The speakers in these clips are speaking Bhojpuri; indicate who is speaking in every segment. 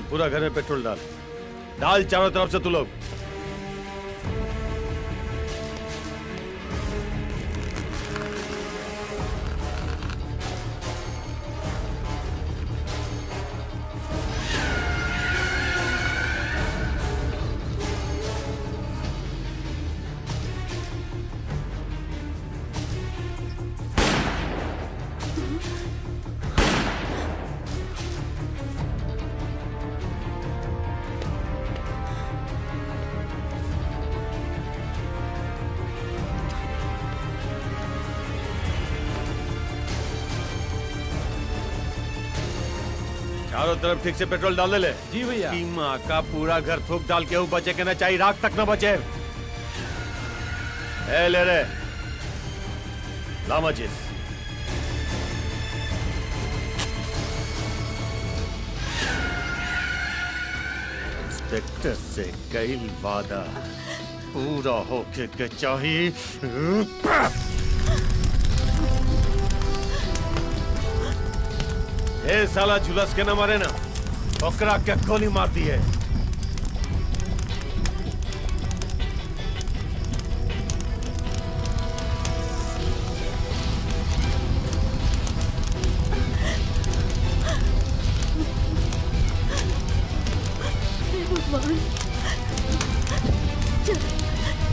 Speaker 1: पूरा घर में पेट्रोल डाल, डाल चारों तरफ से तू लोग। चारों तरफ ठीक से पेट्रोल डाल ले।
Speaker 2: जी भैया।
Speaker 1: माँ का पूरा घर फूक डाल के बचे के ना चाहिए, रात तक ना बचे। ए ले रे लामाजिस, इंस्पेक्टर से कई वादा पूरा होके के चाहिए। ए साला झुलस के न मारे ना, ओकरा के गोली मार दी है।
Speaker 3: भगवान,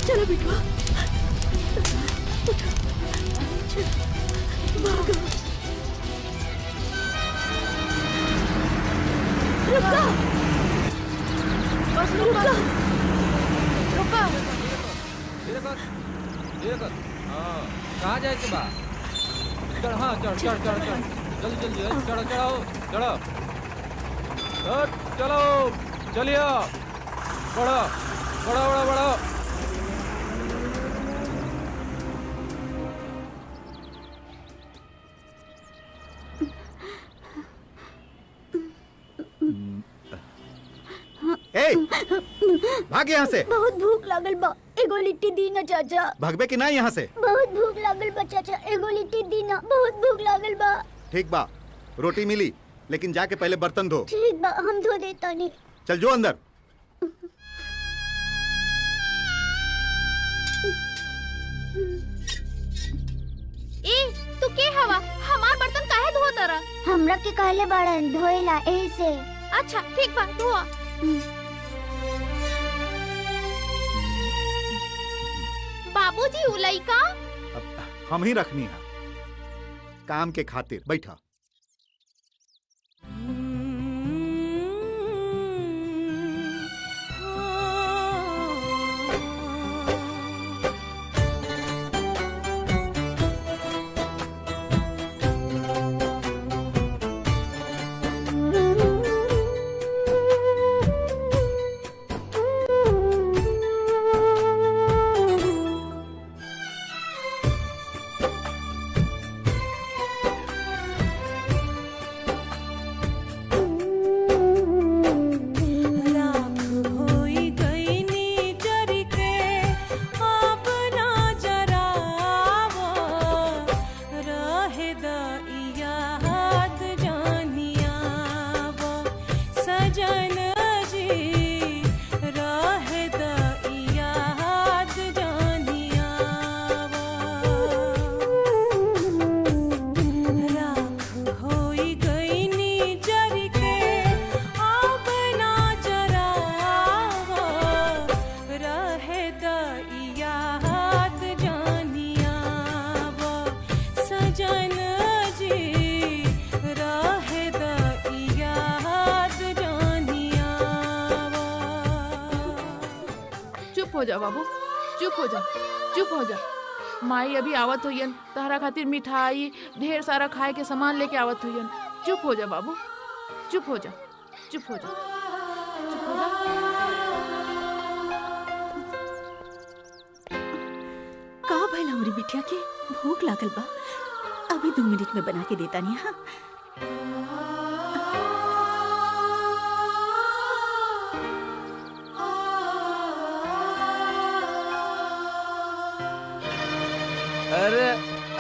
Speaker 3: चलो बिटवा, भागो। रुका, बस रुका, रुका।
Speaker 2: हाँ, कहाँ जाए के बा? चढ़, हाँ चढ़ चढ़ चढ़ चढ़, जल्दी जल्दी चढ़ो चढ़ो चढ़ो, चलो चलिए, बढ़ो बढ़ो बढ़ो बढ़ो।
Speaker 4: भाग यहाँ से।
Speaker 3: बहुत भूख लागल बा, एगो लिट्टी दी ना चाचा।
Speaker 4: भागबे कि ना यहाँ से?
Speaker 3: बहुत भूख लागल बा चाचा, एगो लिट्टी दी ना, बहुत भूख लागल बा।
Speaker 4: ठीक बा, रोटी मिली, लेकिन जाके पहले बर्तन धो।
Speaker 3: ठीक बा, हम धो देता नहीं।
Speaker 4: चल जो अंदर।
Speaker 5: ए, तू के हवा? हमार बर्तन काहे धोआ तारा?
Speaker 3: हमरा के कहले बाड़न धोएला एही से।
Speaker 5: अच्छा ठीक बा, धोआ। बाबूजी उ लइका
Speaker 4: हम ही रखनी है काम के खातिर। बैठा।
Speaker 6: हो जा बाबू, चुप हो जा, चुप हो जा। माई अभी आवत होयन, तहरा खातिर मिठाई ढेर सारा खाए के सामान लेके आवत होयन। चुप हो जा बाबू, चुप हो जा, चुप हो जा, चुप हो जा।
Speaker 3: का भइल हमरी बिटिया के? भूख लागल बा, अभी 2 मिनट में बना के देता नहीं। हाँ
Speaker 7: अरे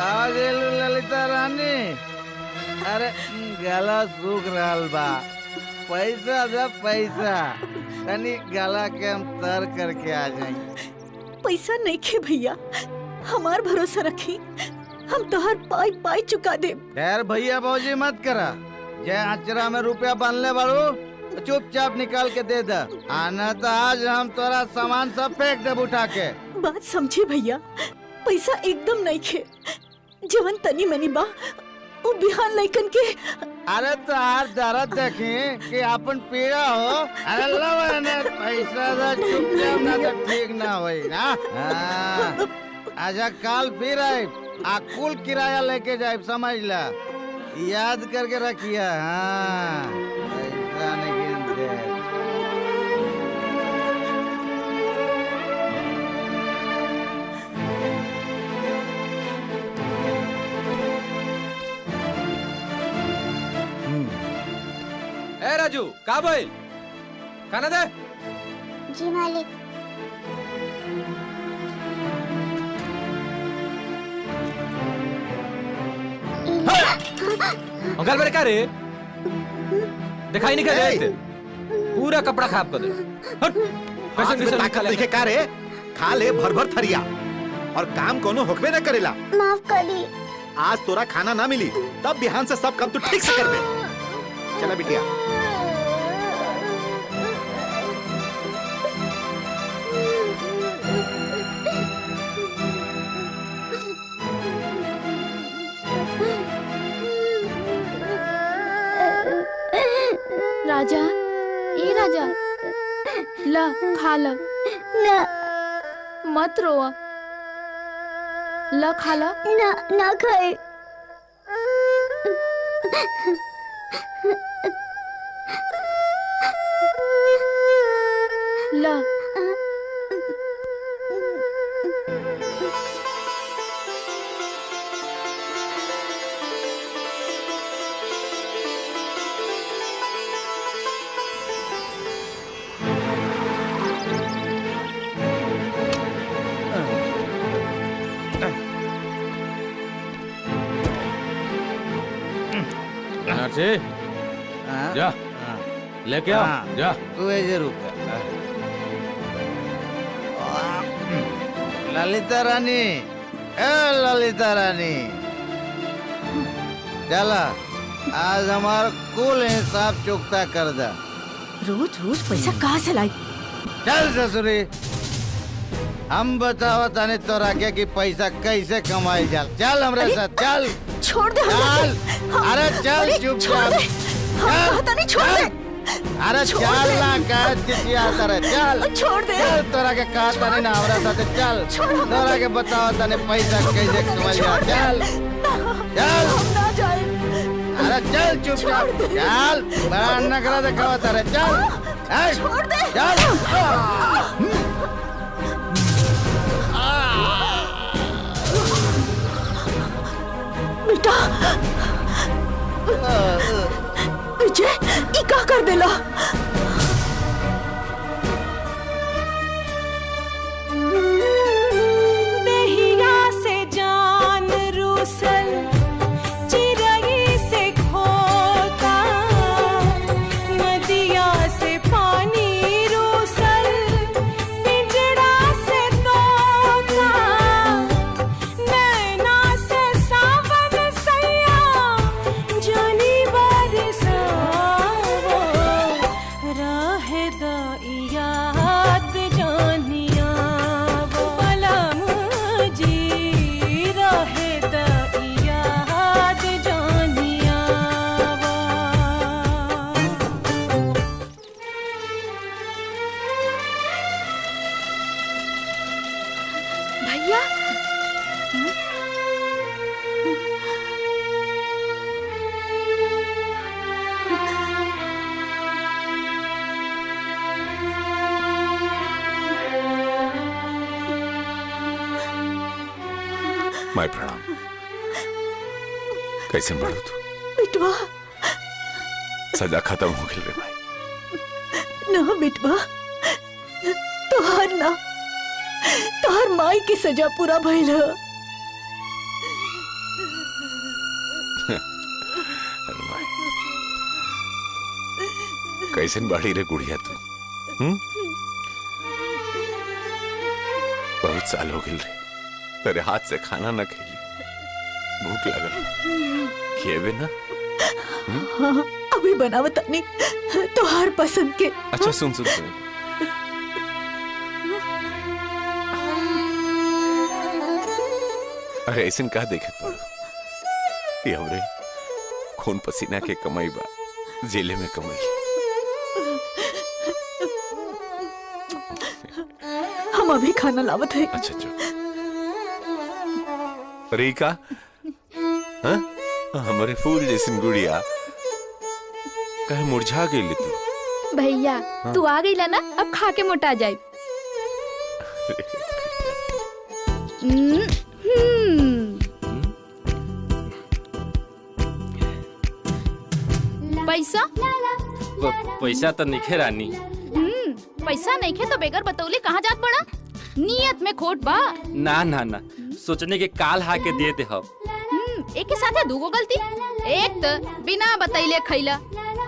Speaker 7: आ गेलू ललिता रानी। अरे गला सूख रहल बा, पैसा दे पैसा, तनी गला के हम तर करके आ जाएंगे।
Speaker 3: पैसा नहीं खे भैया, हमार भरोसा रखी, हम तोहर पाई पाई चुका दे।
Speaker 7: यार भैया भौजी मत करा, जय आचरा में रुपया बांधले बाड़ू तो चुपचाप निकाल के दे दे, आना तो आज हम तोरा सामान सब फेंक दे उठा के।
Speaker 3: बात समझी भैया, पैसा एकदम नहीं खे, जवन तनी मनी बा वो बिहान लइकन के।
Speaker 7: अरे तो आज दर्द देखी कि अपन पीड़ा हो। अरे लो ने पैसा दे चुपचाप, ना तो ठीक ना होई ना। हाँ, आजा काल फिर आए, आ कुल किराया लेके जाए, समझ ला, याद करके रखिया। हाँ, पैसा नहीं गिनते।
Speaker 2: ए राजू, का भइल? खाना दे।
Speaker 5: जी मालिक।
Speaker 2: अंकल मेरे का रे? दिखाई नहीं कर रहे, पूरा कपड़ा खराब कर दे। हट।
Speaker 4: हाथ में ताकत देखे का रे, खा ले भर भर थरिया, और काम कोनो होकबे न करेला।
Speaker 5: माफ करी।
Speaker 4: आज तोरा खाना ना मिली, तब बिहान से सब काम तू ठीक से कर दे। चला बिटिया।
Speaker 5: राजा, ए राजा, ला खा ला। ना
Speaker 6: मत रोआ, ला खा ला।
Speaker 5: ना ना खाए।
Speaker 6: ला।
Speaker 2: जा लेके आ, जा।
Speaker 7: तू ऐसे रुक। ललिता रानी, ए ललिता रानी, चला आज हमारा कुल हिसाब चुकता कर दे।
Speaker 3: रोज रोज पैसा कहाँ से लाई?
Speaker 7: चल ससुरी, हम बताओ तने तोरा के कि पैसा कैसे कमाई जाल। चल हमरे साथ, चल।
Speaker 3: छोड़ दे।
Speaker 7: चल, अरे चल चुपचाप।
Speaker 3: नहीं छोड़ दे।
Speaker 7: अरे चल ना, कह चिचियाता रहे, चल।
Speaker 3: छोड़ दे।
Speaker 7: चल, तोरा के कहा तने ना हमरा साथ, चल। तोरा के बताओ तने पैसा कैसे कमाई जाल। चल चल।
Speaker 3: ना जाए।
Speaker 7: अरे चल चुपचाप, चल। बड़ा नखरा दिखावा तारे, चल।
Speaker 3: छोड़ दे।
Speaker 7: चल।
Speaker 3: बेटा विजय, ये क्या कर देला?
Speaker 8: दहिया से जान रूसल, चिरई से खोता, नदिया से पानी रूसल, पिंजड़ा से तोता, नैना से सावन सैया, जानी बरसावो, राहे याद जानिया वो पलम जी, राहे याद जानिया वो।
Speaker 6: भैया,
Speaker 9: माय प्रणाम। कैसे बढ़ू तू?
Speaker 3: बिटवा
Speaker 9: सजा खत्म हो गई रे भाई।
Speaker 3: ना बिटवा, तोहार ना, तोहार माई की सजा पूरा भइल ह।
Speaker 9: अरे भाई, कैसन बाड़ी रे गुड़िया तू? बहुत साल हो गए रे तेरे हाथ से खाना न खेली, भूख लगल, खिएबे ना?
Speaker 3: हाँ, अभी बनावत नहीं तोहार पसंद के।
Speaker 9: अच्छा सुन सुन सुन, अरे ऐसे का देखे तो ये हमरे खून पसीना के कमाई बा, जेले में कमाई।
Speaker 3: हम अभी खाना लावत है।
Speaker 9: अच्छा अच्छा। रीका, हाँ? हमारे फूल जैसी गुड़िया कहे मुरझा गई तू?
Speaker 5: भैया तू आ गई ला ना, अब खा के मोटा जाए। पैसा
Speaker 2: पैसा तो निखे रानी।
Speaker 5: पैसा नहीं खे तो बेगर बतौले कहाँ जात पड़ा? नियत में खोट बा।
Speaker 2: ना ना ना, सोचने के काल हा के दे दे हम।
Speaker 5: एक के साथ है दूगो गलती, एक तो बिना बतैले खैला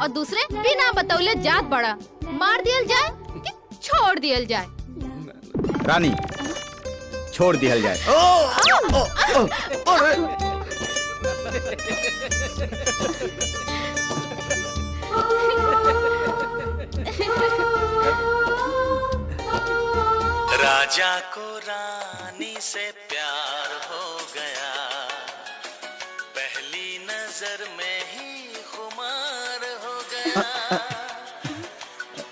Speaker 5: और दूसरे बिना बतौले जात बड़ा। मार दियल जाए कि छोड़ दियल जाए?
Speaker 7: रानी छोड़ दियल जाए।
Speaker 10: राजा को रानी से प्यार हो गया, पहली नजर में ही खुमार हो गया,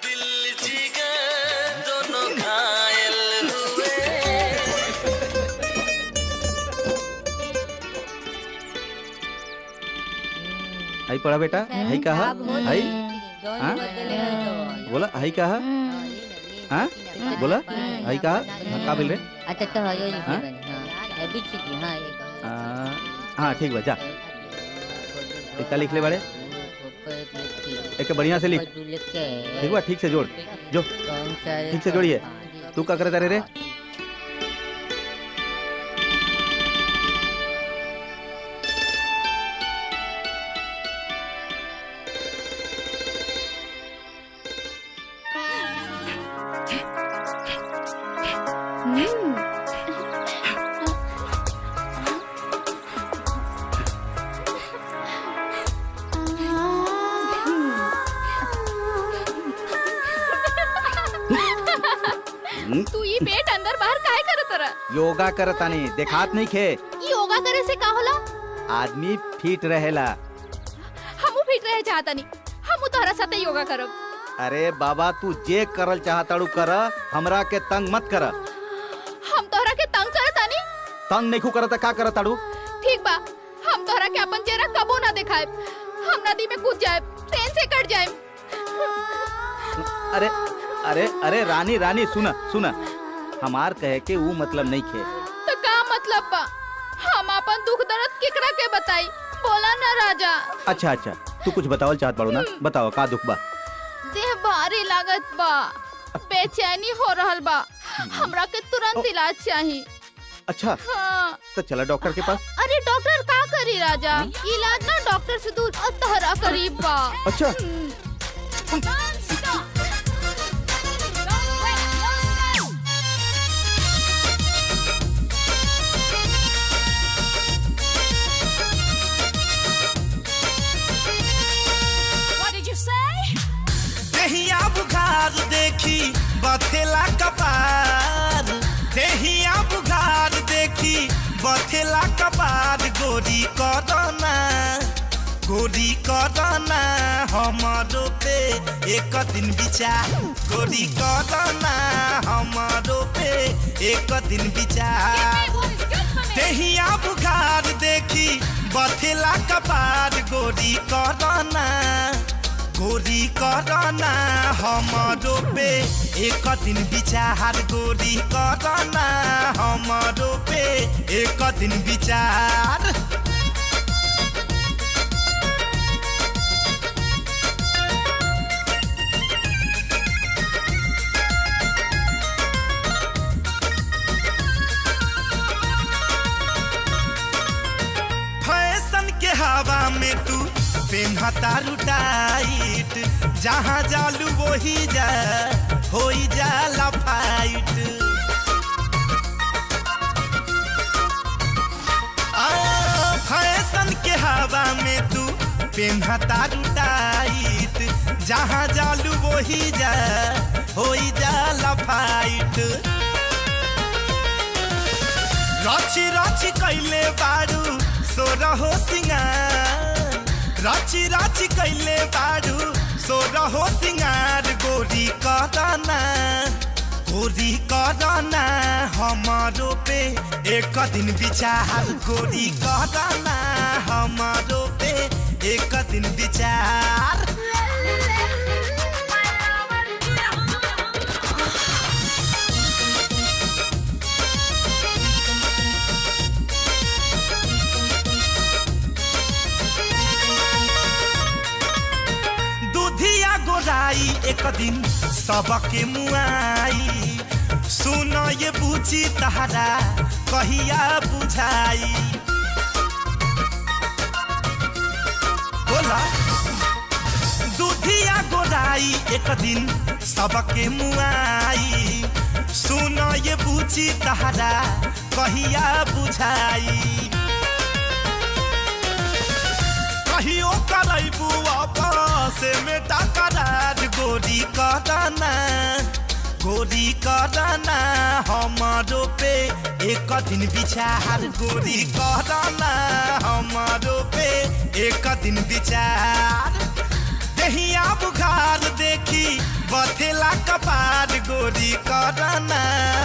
Speaker 10: दिल जिगर दोनों घायल हुए।
Speaker 7: आई पढ़ा बेटा, आई कहा, आई हाँ बोला, आई कहा, हाँ बोला, आई कहा, का बोल रहे? हाँ ठीक बा, जा एक का लिख ले बड़े, एक बढ़िया से लिख, ठीक बा, ठीक से जोड़, जो ठीक से जोड़िए। तू क्या करे रे?
Speaker 5: तू ये पेट अंदर बाहर काहे करत रहा?
Speaker 7: योगा करतानी, देखात नहीं खे।
Speaker 5: योगा करे से का होला?
Speaker 7: आदमी फिट रहेला।
Speaker 5: हमू फिट रहे चाहता नहीं, हमू तोहरा साथे योगा करब।
Speaker 7: अरे बाबा तू जे करल चाहताड़ू कर, हमरा के तंग मत कर।
Speaker 5: हम तोहरा के तंग करता नहीं?
Speaker 7: तंग नहीं करता का करताड़ू?
Speaker 5: ठीक बा, हम तोहरा के अपन चेहरा कबो ना दिखाए। हम नदी में कूद जाए, ट्रेन से कट जाए।
Speaker 7: अरे अरे अरे रानी रानी सुना सुना, हमार कहे के वो मतलब नहीं खे।
Speaker 5: तो का मतलब बा? हम अपन दुख दर्द केकरा के बताई? बोला ना राजा।
Speaker 7: अच्छा अच्छा, तू कुछ बतावल चाहत बाड़ू ना, बताओ का दुख बा?
Speaker 5: देह भारी लागत बा, बेचैनी हो रहल बा, हमरा के तुरंत इलाज चाहिए।
Speaker 7: अच्छा
Speaker 5: हाँ।
Speaker 7: तो चला डॉक्टर के पास।
Speaker 5: अरे डॉक्टर का करी राजा? इलाज ना डॉक्टर से दूर तहरा करीब बा।
Speaker 7: अच्छा
Speaker 10: देहिया बुखार देखी बथेला कपार, देहिया बुखार देखी बथेला कपार, गोरी करना, गोरी करना हमारो पे एक दिन विचार, गोरी करना हमारो पे एक दिन विचार। देहिया बुखार देखी बथेला कपार, गोरी करना, गोरी करना हमारो पे एक दिन विचार, गोरी करना हमारो पे एक दिन विचार। फैशन के हवा में तू पेन
Speaker 11: पेन्हतारू टाइट, जहाँ जालू वही जा होई जाला फाइट। फैशन के हवा में तू पेन्हतारू टाइट, जहाँ जालू वही जा होई जाला फाइट। राची राची कैले बारू सोरहो सिंगार, राची राची कैले बारू सोरहो सिंगार। गोरी करना गोरी करना हमारो पे एक दिन विचार, गोरी करना हमारो पे एक दिन विचार। दूधिया गोराई एक दिन सबके मुआई, सुन ये बूझी तहरा कहिया बुझाई। बोला दूधिया गोराई एक दिन सबके मुआई, सुन ये बूझी तहरा कहिया बुझाई। कहियो करैबू आपस में टकरार, गोरी करना गोरी करना हमारो पे एक दिन विचार, गोरी करना हमारो पे एक दिन विचार। दहिया बुखार देखी बथेला कपार, गोरी करना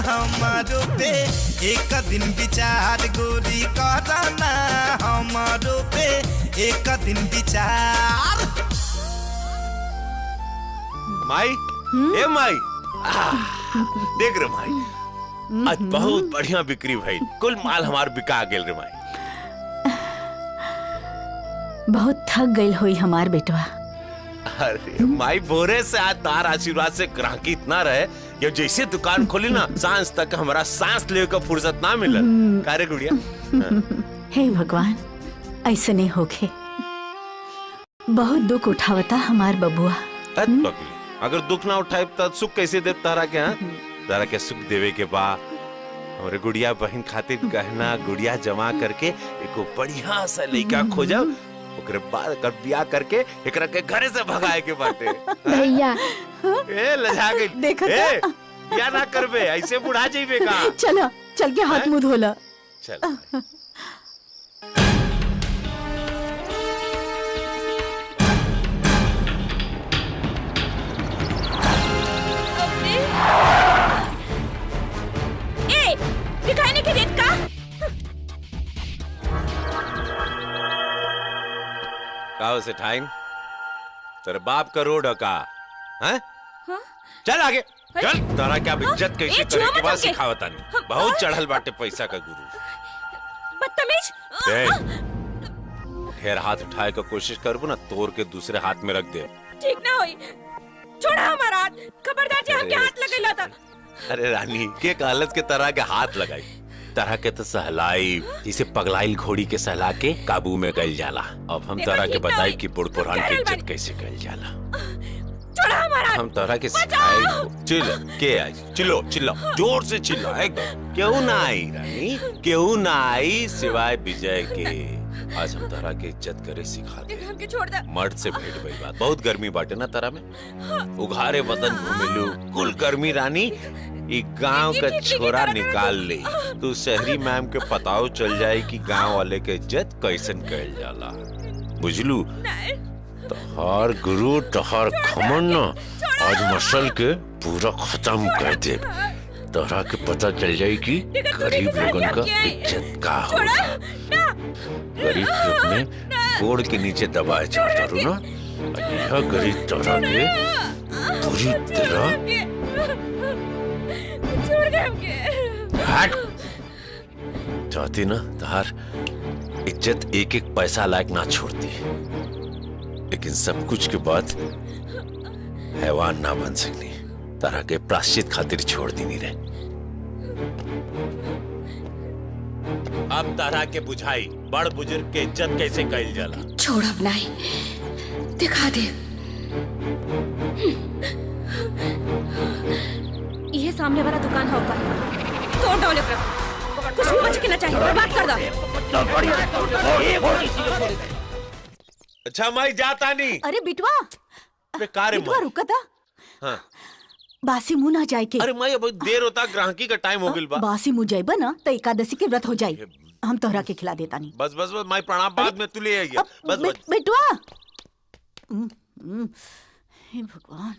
Speaker 11: हमारो पे एक दिन विचार, गोरी करना हमारो पे एक दिन विचार।
Speaker 9: माई ए माई देख रे माई, आज बहुत बढ़िया बिक्री भाई, कुल माल हमार बिका गेल रे माई।
Speaker 3: बहुत थक गई हुई हमार बेटवा।
Speaker 9: अरे माई बोरे से आज तार आशीर्वाद से ग्राहकी इतना रहे कि जैसे दुकान खोली ना सांस तक हमारा सांस लेने का फुर्सत ना मिला। कारे गुड़िया
Speaker 3: हे भगवान ऐसे नहीं होके, बहुत दुख उठावता हमार बबुआ।
Speaker 9: अगर दुख ना उठाए तो सुख कैसे दे तारा के? तारा के सुख देवे के बाद हमारे गुड़िया बहन खातिर गहना गुड़िया जमा करके एक बढ़िया सा लड़का खोजा, ओकरे बाद कर बियाह करके एकरा के घरे से भगाए के बाटे।
Speaker 3: भैया
Speaker 9: ए लजा गई
Speaker 3: देखा
Speaker 9: ए या ना करबे ऐसे बुढ़ा जाइबे का।
Speaker 3: चलो चल के हाथ मुंह धोला।
Speaker 9: चल
Speaker 6: दिखाई नहीं के देत का?
Speaker 9: काहो से ठाइन तेरे बाप का रोड का हैं? चल आगे चल। तारा क्या इज्जत कैसे करे के बाद सिखावता नहीं, बहुत चढ़ल बाटे पैसा का गुरु।
Speaker 6: बदतमीज।
Speaker 9: ढेर हाथ उठाए का कोशिश करबो ना तोड़ के दूसरे हाथ में रख दे।
Speaker 6: ठीक ना होई, छोड़ा हमारा हाथ, खबरदार जे हमके हाथ लगैला था।
Speaker 9: अरे रानी के कालज के तरह के हाथ लगाई, तरह के तो सहलाई जिसे पगलाइल घोड़ी के सहला के काबू में गल जाला। अब हम तरह के बताई कि बुढ़ पुरान की इज्जत कैसे गल जाला।
Speaker 6: छोड़ा हमारा हाथ।
Speaker 9: हम तरह के सिखाए। चिल के आज चिल्लो चिल्लो जोर से चिल्लो एकदम। क्यों ना आई रानी, क्यों ना आई सिवाय विजय के। आज हम तरह के इज्जत करे सिखा दे। मर्द से भेंट भई बात, बहुत गर्मी बाटे ना तरह में, उघारे वतन घूमेलू कुल गर्मी रानी। एक गांव का छोरा निकाल ले तू शहरी मैम के पताओ चल जाए कि गांव वाले के इज्जत कैसन कइल जाला। बुझलू तोहार गुरु तोहार खमन आज मसल के पूरा खत्म कर दे। तोहरा के पता चल जाए कि गरीब लोगन का इज्जत का होगा। गरीब लोग ने गोड़ के नीचे दबाए जाता रू ना, यह गरीब तोहरा के पूरी तरह हट चाहती ना तहार इज्जत एक एक पैसा लायक ना छोड़ती, लेकिन सब कुछ के बाद हैवान ना बन सकती। तरह के प्राश्चित खातिर छोड़ दी नहीं रहे। अब तरह के बुझाई बड़ बुजुर्ग के इज्जत कैसे कइल जाला।
Speaker 3: छोड़ब नहीं,
Speaker 8: दिखा दे। ये सामने वाला दुकान है ऊपर, तोड़ डाले कुछ भी बच के ना चाहिए, बर्बाद कर दो।
Speaker 9: अच्छा माई जाता नहीं।
Speaker 3: अरे बिटवा बिटवा रुका था।
Speaker 9: हाँ।
Speaker 3: बासी मुंह ना जाए के।
Speaker 9: अरे माई अब देर होता, ग्राहकी का टाइम हो गइल बा।
Speaker 3: बासी मुंह जाइबा ना तो एकादशी के व्रत हो जाई। हम तोहरा के खिला देता नहीं।
Speaker 9: बस बस बस माई प्रणाम, बाद में तू ले आइया। बस बस
Speaker 3: बिटवा। हे भगवान।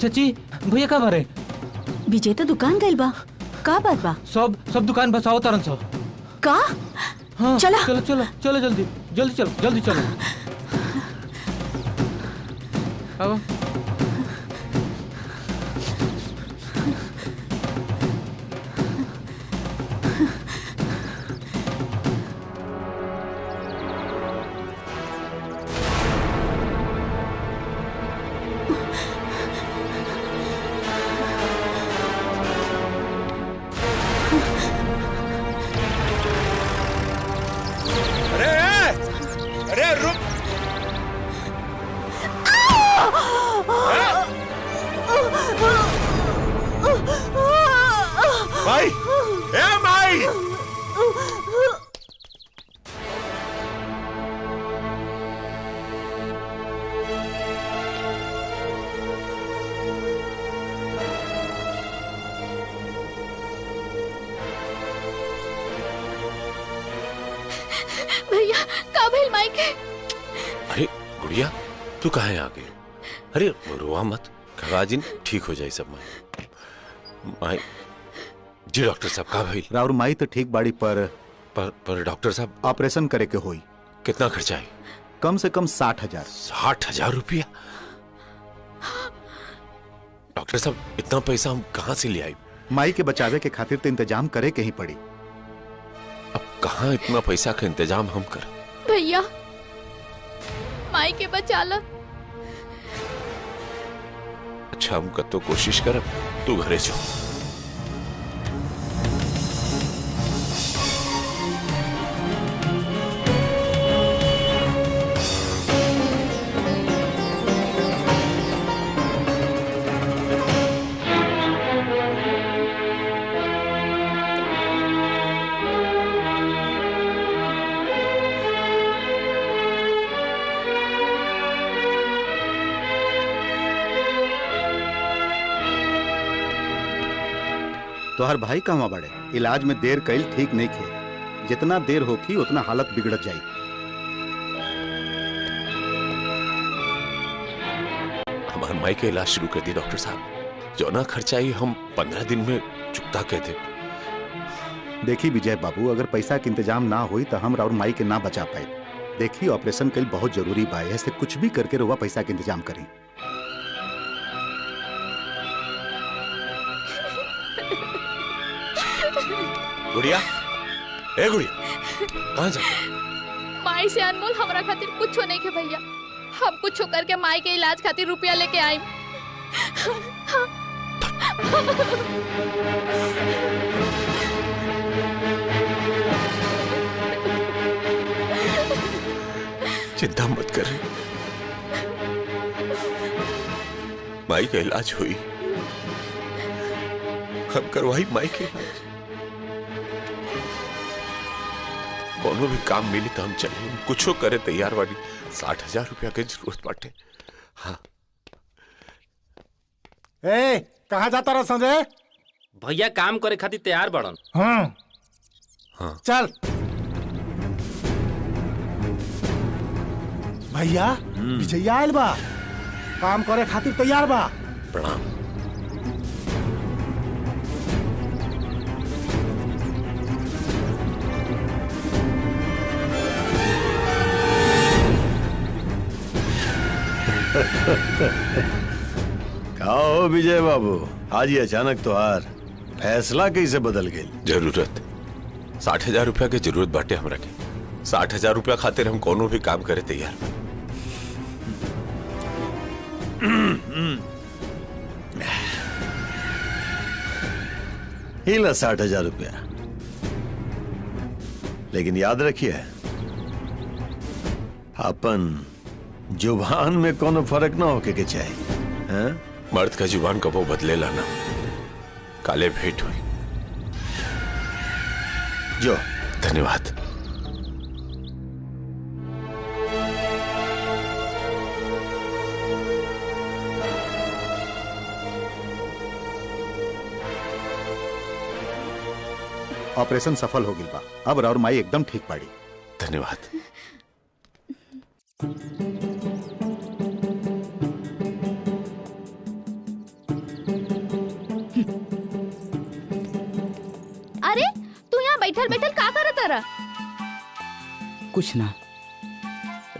Speaker 2: चाची भैया का बारे?
Speaker 3: विजय तो दुकान गइल बा। का बात बा?
Speaker 2: सब दुकान बसाओ तरन सो।
Speaker 3: का?
Speaker 2: हाँ,
Speaker 3: चला।
Speaker 2: चलो चलो चलो जल्दी जल्दी चलो। अब
Speaker 9: माई, ए माई।
Speaker 5: भैया का भइल माई के?
Speaker 9: अरे गुड़िया तू कहाँ आ गई? अरे रोआ मत, खगाजिन ठीक हो जाए सब। माई जी डॉक्टर साहब का भइल?
Speaker 4: राउर माई तो ठीक बाड़ी
Speaker 9: पर डॉक्टर साहब
Speaker 4: ऑपरेशन करे के होई।
Speaker 9: कितना खर्चा है?
Speaker 4: कम से कम 60,000।
Speaker 9: 60,000 रुपया? डॉक्टर साहब इतना पैसा हम कहाँ से ले आए?
Speaker 4: माई के बचावे के खातिर तो इंतजाम करे के ही पड़ी।
Speaker 9: अब कहाँ इतना पैसा का इंतजाम हम कर?
Speaker 5: भैया माई के बचा ला।
Speaker 9: अच्छा हम तो कोशिश कर, तू घरे जा।
Speaker 4: तोहर भाई कहवा बड़े? इलाज में देर कईल ठीक नहीं खे। जितना देर होगी उतना हालत बिगड़त जाई।
Speaker 9: हमारे माई का इलाज शुरू कर दी डॉक्टर साहब। जो ना खर्चा ही हम 15 दिन में चुकता कहते।
Speaker 4: देखी विजय बाबू, अगर पैसा के इंतजाम ना हुई तो हम और माई के ना बचा पाए। देखी ऑपरेशन कईल बहुत जरूरी बा, ऐसे कुछ भी करके रुआ पैसा के इंतजाम करें।
Speaker 9: गुड़िया, ए गुड़िया, कहाँ जा?
Speaker 5: माई से अनमोल हमरा खातिर कुछ नहीं के भैया। हम कुछ करके माई के इलाज खातिर रुपया लेके आई।
Speaker 9: चिंता मत कर, माई का इलाज हुई। हम करवाई माई के इलाज। कोनो भी काम मिली तो हम चले, कुछ करे तैयार वाली। 60,000 रुपया की जरूरत बाटे। हाँ
Speaker 12: ए कहाँ जाता रहा संजय?
Speaker 13: भैया काम करे खातिर तैयार बड़न।
Speaker 9: हाँ
Speaker 12: चल भैया, विजया आयल बा, काम करे खातिर तैयार बा।
Speaker 9: प्रणाम।
Speaker 14: कहो विजय बाबू, आज ये अचानक तोहार फैसला कैसे बदल गई?
Speaker 9: जरूरत 60,000 रुपया की जरूरत बाटे हमरा के। 60,000 रुपया खातिर हम कोनो भी काम करे तैयार।
Speaker 14: हिला 60,000 रुपया, लेकिन याद रखिए अपन जुबान में कोनो फर्क ना होके के चाहिए। हाँ?
Speaker 9: मर्द का जुबान कबो बदलेला ना, काले भेंट हुई।
Speaker 14: जो
Speaker 9: धन्यवाद।
Speaker 4: ऑपरेशन सफल हो गई बा। अब राउर माई एकदम ठीक बाड़ी।
Speaker 9: धन्यवाद।
Speaker 5: अरे तू यहाँ बैठल बैठल का करत रहा?
Speaker 15: कुछ ना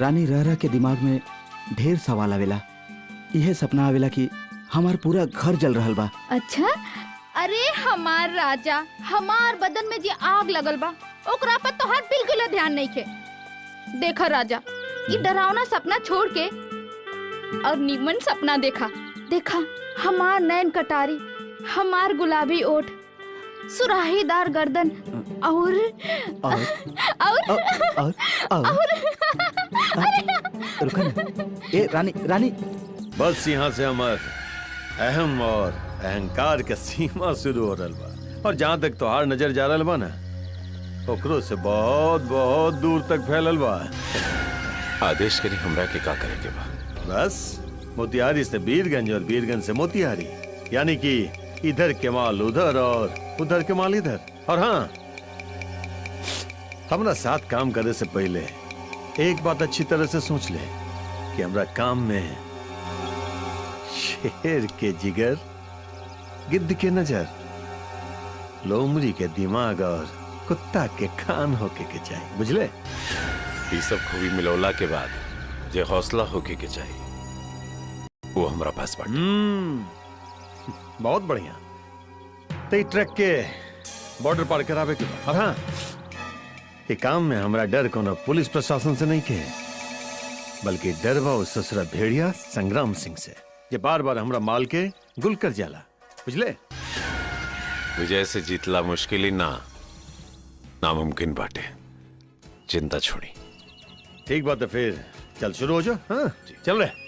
Speaker 15: रानी, रह रह के दिमाग में ढेर सवाल आवेला। यह सपना आवेला कि हमार पूरा घर जल रहल बा।
Speaker 5: अच्छा, अरे हमार राजा, हमार बदन में जे आग लगल बा ओकरा पर तोहार बिल्कुल ध्यान नहीं के। देखा राजा, ये डरावना सपना छोड़ के और निमन सपना देखा। देखा हमार नैन कटारी, हमार गुलाबी ओठ, सुराहीदार गर्दन और
Speaker 15: रुका ना। ए रानी, रानी
Speaker 14: बस यहाँ से हमार अहम और अहंकार के सीमा शुरू हो रहा बा, और जहाँ तक तोहार नजर जा रहा बा ना, ओकरो से बहुत बहुत दूर तक फैलल बा।
Speaker 9: आदेश करी हमरा के का करे के बा?
Speaker 14: बस मोतिहारी से बीरगंज और बीरगंज से मोतिहारी, यानी कि इधर के माल उधर और उधर के माल इधर। और हाँ, हमरा साथ काम करे से पहले एक बात अच्छी तरह से सोच ले कि हमरा काम में शेर के जिगर, गिद्ध के नजर, लोमड़ी के दिमाग और कुत्ता के कान होके के चाहिए, बुझले?
Speaker 9: ये सब खूबी मिलौला के बाद जे हौसला होके के चाहिए वो हमरा पास बाटे।
Speaker 14: बहुत बढ़िया। तो ट्रक के बॉर्डर पार करावे के बाद, और हाँ, ये काम में हमरा डर कोनो पुलिस प्रशासन से नहीं के, बल्कि डर बा उस ससुरा भेड़िया संग्राम सिंह से, जे बार बार हमरा माल के गुल कर जाला, बुझले?
Speaker 9: विजय से जीतला मुश्किल ही ना, नामुमकिन बाटे। चिंता छोड़ी।
Speaker 14: ठीक बात है, फिर चल शुरू हो जाओ। हाँ चल रहे।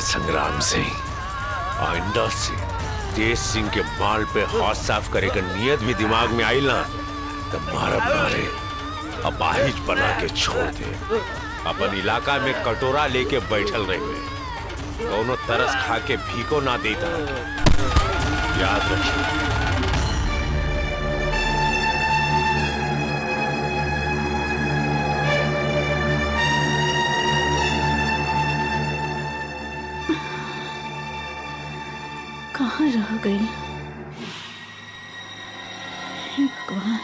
Speaker 9: संग्राम सिंह, आइंदा से तेज सिंह के माल पे हाथ साफ करे का नियत भी दिमाग में आई ना तो मारे अपाहिज बना के छोड़ दे। अपन इलाका में कटोरा लेके बैठल रहे हुए दोनों तरस खा के भीको ना देता, याद रखिए।
Speaker 3: कहाँ रह गई? हे भगवान।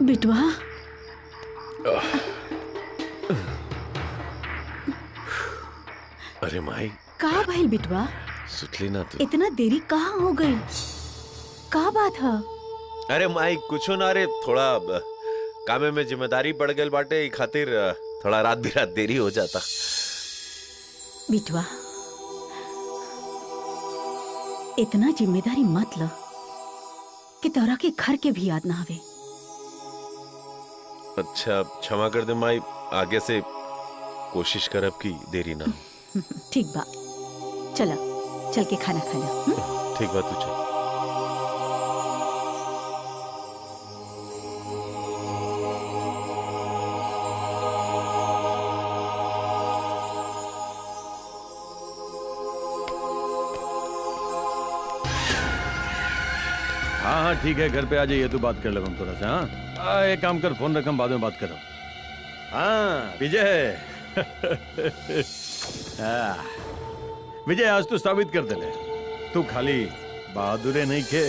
Speaker 3: बिटवा,
Speaker 9: अरे माई,
Speaker 3: का भइल बिटवा?
Speaker 9: सुतली ना तू?
Speaker 3: इतना देरी कहाँ हो गई? का बात है?
Speaker 9: अरे माई कुछो ना रे, थोड़ा कामे में जिम्मेदारी बढ़ गई बाटे, खातिर थोड़ा रात बिरात देरी हो जाता।
Speaker 3: बिटवा, इतना जिम्मेदारी मत लो कि तोरा के घर के भी याद ना आवे।
Speaker 9: अच्छा क्षमा कर दे माई, आगे से कोशिश करब की देरी ना।
Speaker 3: ठीक बा, चला चल के खाना खा लो।
Speaker 9: ठीक बा, तू चल।
Speaker 14: हाँ ठीक है, घर पे आ जाइए तो बात कर लेगा हम थोड़ा सा। हाँ एक काम कर, फोन रखम, बाद में बात करो। हाँ विजय विजय आज तो साबित कर दे ले, तू खाली बहादुरे नहीं के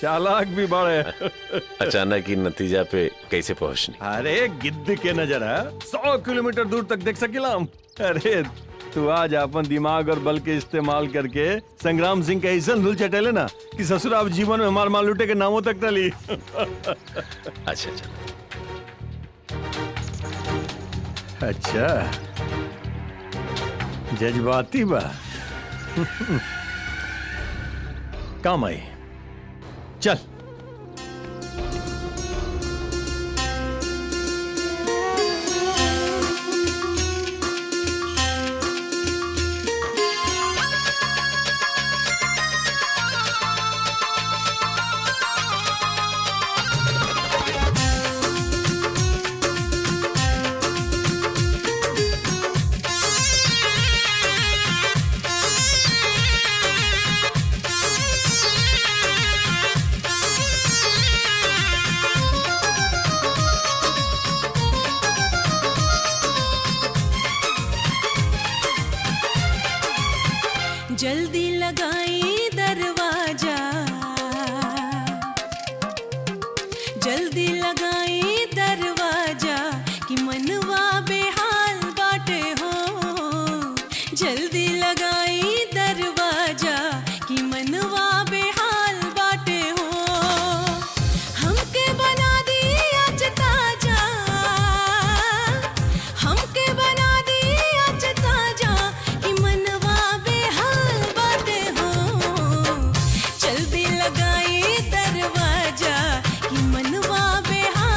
Speaker 14: चालाक भी बड़े।
Speaker 9: अचानक ही नतीजा पे कैसे पहुंचनी?
Speaker 14: अरे गिद्ध के नजर है 100 किलोमीटर दूर तक देख सकेला हम। अरे तू आज अपन दिमाग और बल के इस्तेमाल करके संग्राम सिंह का ऐसा धुल चटेले ना कि ससुर आप जीवन में मार मार लुटे के नामों तक न ली।
Speaker 9: अच्छा
Speaker 14: अच्छा, जज्बाती बा। काम आई, चल।
Speaker 16: जल्दी लगाई दरवाजा, जल्दी लगाई दरवाजा कि मनवा बेहाल बाटे हो। जल्दी लगाई दरवाजा कि मनवा बेहाल बाटे हो। हमके बना दी आज ताजा, हमके बना दी आज ताजा कि मनवा बेहाल बाटे हो। जल्दी लगाई दरवाजा कि मनवा बेहाल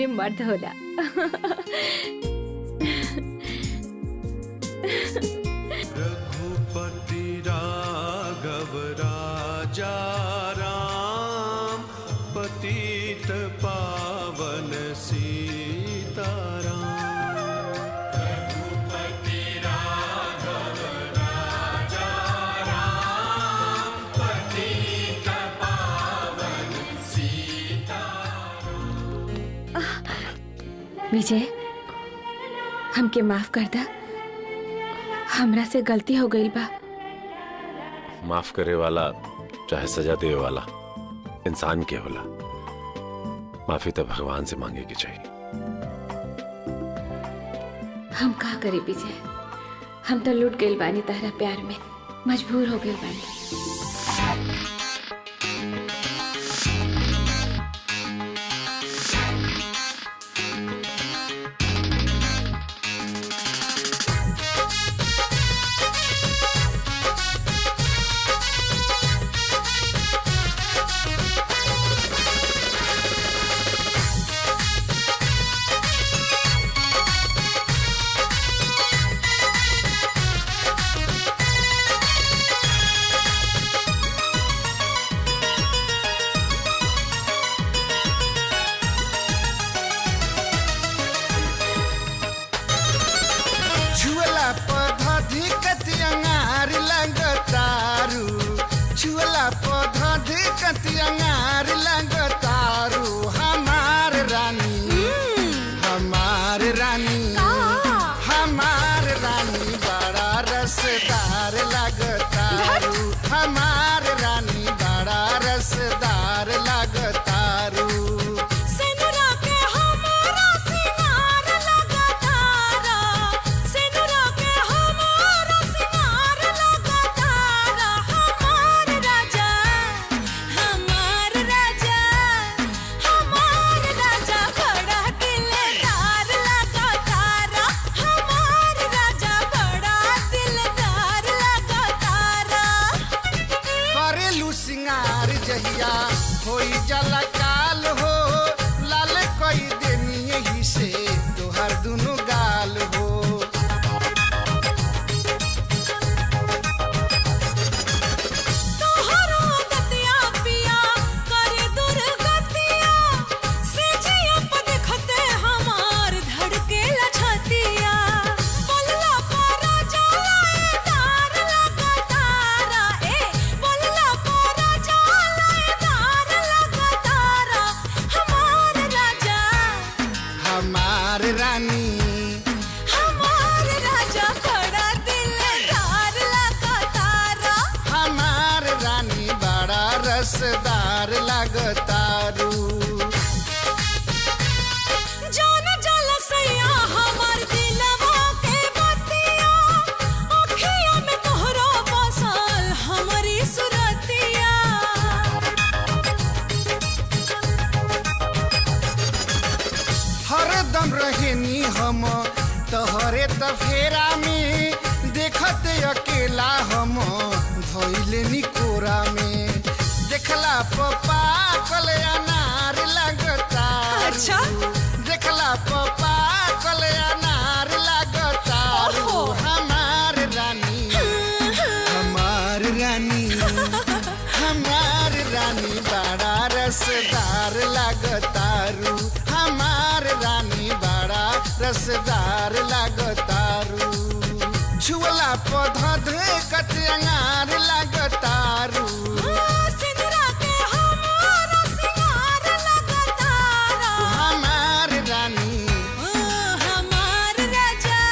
Speaker 8: अपने मर्द होला।
Speaker 17: रघुपति राघव राजा राम, पतित पावन सीताराम। रघुपति राघव राजा राम, पतित पावन सीताराम।
Speaker 8: विजय, हमके माफ कर दा, हमरा से गलती हो गई बा।
Speaker 9: माफ करे वाला चाहे सजा दे वाला इंसान के होला। माफी तो भगवान से मांगे की चाहिए।
Speaker 8: हम का करे विजय, हम तो लूट गइल बानी तारा प्यार में, मजबूर हो गइल बानी।
Speaker 11: छुअला पौधा धिकत अंगार लगतारू, छुअला पौधा धिकत अंगार लगतारू। हमार रानी, हमार रानी, हमार रानी बड़ा रसदार लगतारू। हमार रानी बड़ा रसदार लगतारू।
Speaker 16: सेनुरा के हमारा सिंगार लगातारा, सेनुरा के हमारा सिंगार लगातारा। हमार राजा, हमार राजा, हमार राजा बड़ा दिलदार लगातारा। हमार राजा बड़ा दिलदार लगातारा।
Speaker 11: करेलू सिंगार जहिया होई जला काल हो, लाल कोई देनी यही से तोहर दुनु गाल हो।
Speaker 16: तोहरो दतिया पिया करे दुर्गतिया, सेजिया पे देखते हमार धड़केला छतिया। बोलला पारा जाए दार लगातारा, ए बोलला पारा जाए दार लगातारा। हमार राजा,
Speaker 11: हमार रानी,
Speaker 16: हमार राजा बड़ा दिलदार लगातारा।
Speaker 11: हमार रानी बड़ा रसदार लगतारू।
Speaker 16: जान जाला सैया हमार दिलवा के बतिया, अखिया में तोहरा बसल हमारी सुरतिया।
Speaker 11: हरदम रहेनी हम तोहरे तफेरा में, देखते अकेला हम धोइले कोरा में। देखला पप्पा कल अनार लगता,
Speaker 16: अच्छा?
Speaker 11: देखला पप्पा कल अनार लगता। हमार रानी, हमार रानी, हमार रानी बड़ा रसदार लगतारू। हमार रानी बड़ा रसदार लगतारू। छुअला पौधा धिकत अंगार लगतारू।
Speaker 16: सिंदूरा के हमारा सिंगार लगातारा।
Speaker 11: हमार रानी,
Speaker 16: हमार राजा,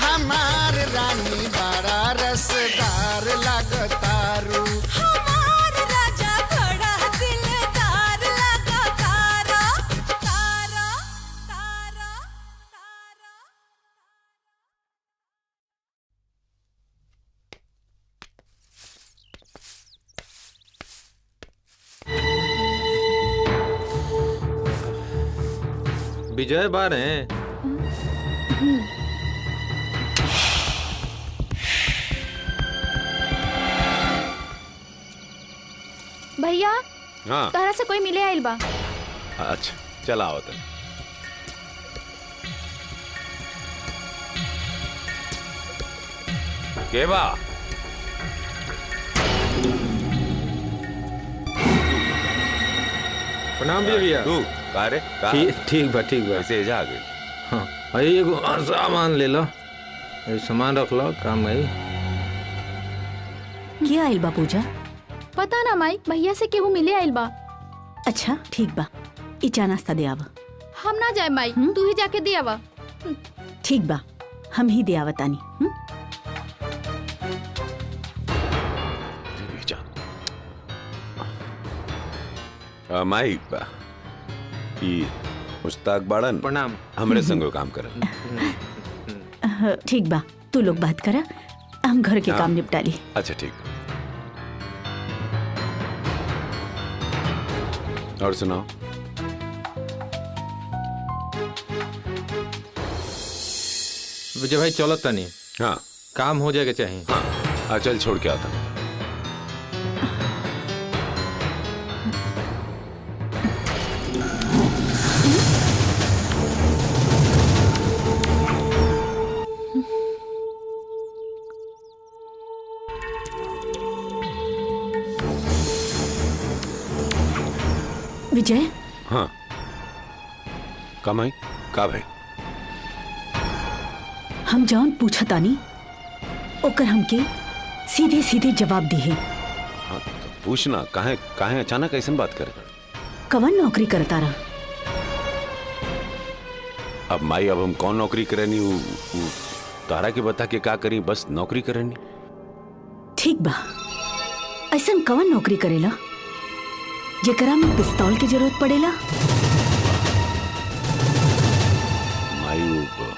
Speaker 11: हमार रानी बड़ा रसदार लगतारू।
Speaker 16: हमार राजा बड़ा दिलदार लगातारा। तारा तारा
Speaker 2: विजय बार हैं।
Speaker 5: भैया
Speaker 9: हाँ
Speaker 5: तोहरा से कोई मिले आइल बा।
Speaker 9: अच्छा चला आओ तुम। के बा?
Speaker 2: प्रणाम भैया।
Speaker 9: तू का रे?
Speaker 2: ठीक बा
Speaker 9: ऐसे जा गए।
Speaker 2: हाँ भाई एगो सामान ले लो, सामान रख लो, काम आई।
Speaker 3: क्या आइल बा पूजा?
Speaker 5: पता ना माई, भैया से केहू मिले आइल बा।
Speaker 3: अच्छा ठीक बा, ई चा नाश्ता दे आवा।
Speaker 5: हम ना जाए माई, तू ही जाके दे आवा।
Speaker 3: ठीक बा, हम ही दे आवतानी।
Speaker 9: माई मुश्ताक बाड़न
Speaker 2: प्रणाम।
Speaker 9: हमरे संगो काम कर।
Speaker 3: ठीक बा, तू लोग बात करा, हम घर के काम निपटा ली।
Speaker 9: अच्छा ठीक। और सुनाओ।
Speaker 2: विजय भाई चलो तनी।
Speaker 9: हाँ
Speaker 2: काम हो जाएगा चाहिए।
Speaker 9: हाँ चल छोड़ के आता।
Speaker 3: विजय।
Speaker 9: हाँ कमाई का भाई?
Speaker 3: हम जौन पूछा तानी ओकर हमके सीधे सीधे जवाब दिए।
Speaker 9: हाँ तो पूछना, काहे अचानक ऐसन बात करे?
Speaker 3: कवन नौकरी करता रहा?
Speaker 9: अब माई अब हम कौन नौकरी करेनी? तारा के बता के का करी, बस नौकरी करेनी।
Speaker 3: ठीक बा, ऐसन कवन नौकरी करेला जेकरा में पिस्तौल की जरूरत पड़ेला?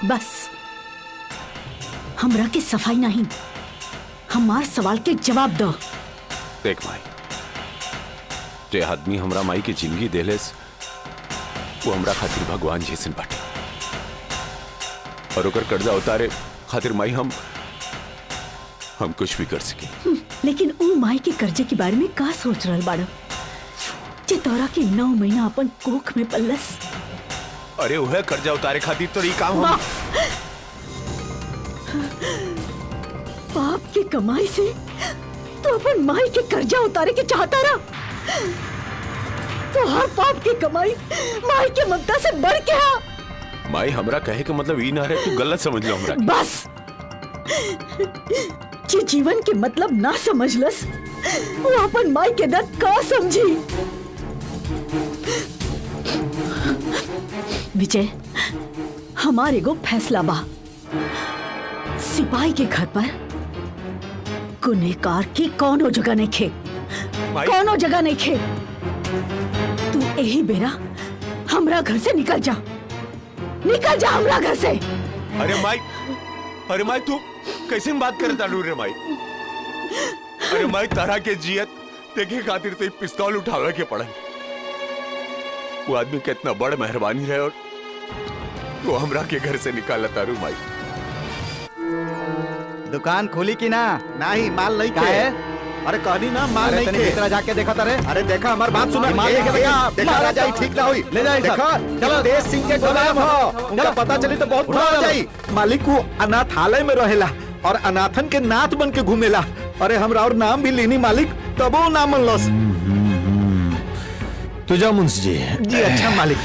Speaker 3: बस हमरा के सफाई नहीं, हमार सवाल के जवाब दो।
Speaker 9: देख माई, जे आदमी हमरा माई की जिंदगी देलेस वो हमरा खातिर भगवान जैसन बाटे, और ओकर कर्जा उतारे खातिर माई हम कुछ भी कर सके।
Speaker 3: लेकिन ऊ माई के कर्जे के बारे में का सोच रहल बाड़ा जे तोरा के 9 महीना अपन कोख में पल्लस?
Speaker 9: अरे वह कर्जा उतारे खातिर तो ये काम हम
Speaker 3: बाप की कमाई से तो अपन माई के कर्जा उतारे के चाहता रहा। तो हर बाप की कमाई माई के ममता से बढ़ के है।
Speaker 9: माई हमरा कहे के मतलब ई ना रहे, तू गलत समझ लो हमरा।
Speaker 3: बस जे जीवन के मतलब ना समझलस वो अपन माई के दर्द का समझी। विजय, हमारे एगो फैसला बा, सिपाही के घर पर गुनहगार की कौनो जगह नहीं खे, कौनो जगह नहीं खे। तू यही बेरा हमरा घर से निकल जा, निकल जा हमरा घर से।
Speaker 9: अरे माई तू कैसे बात करता रे माई? अरे माई तारा के जियत देखे खातिर तो पिस्तौल उठावे के पड़ल। वो आदमी कितना बड़ मेहरबानी रहे और वो हमरा के घर से निकाला तारू माई।
Speaker 15: दुकान खोली की ना?
Speaker 4: नहीं, माल नहीं
Speaker 15: का है?
Speaker 4: अरे कहनी ना माल नहीं थे।
Speaker 15: भीतर जाके देखा तारे।
Speaker 4: अरे देखा हमार बात सुना,
Speaker 15: माल लेके भैया
Speaker 4: देखा जाई ठीक ना हुई।
Speaker 15: ले जाए
Speaker 4: देखा चलो देश सिंह के गुलाम हो, उनका पता चली तो बहुत बुरा हो जाई। मालिक को अनाथालय में रहेला और अनाथन के नाथ बन के घूमेला। अरे हमरा और नाम भी लेनी मालिक, तबो ना मनलस।
Speaker 14: तुझा मुंशी
Speaker 4: जी अच्छा मालिक।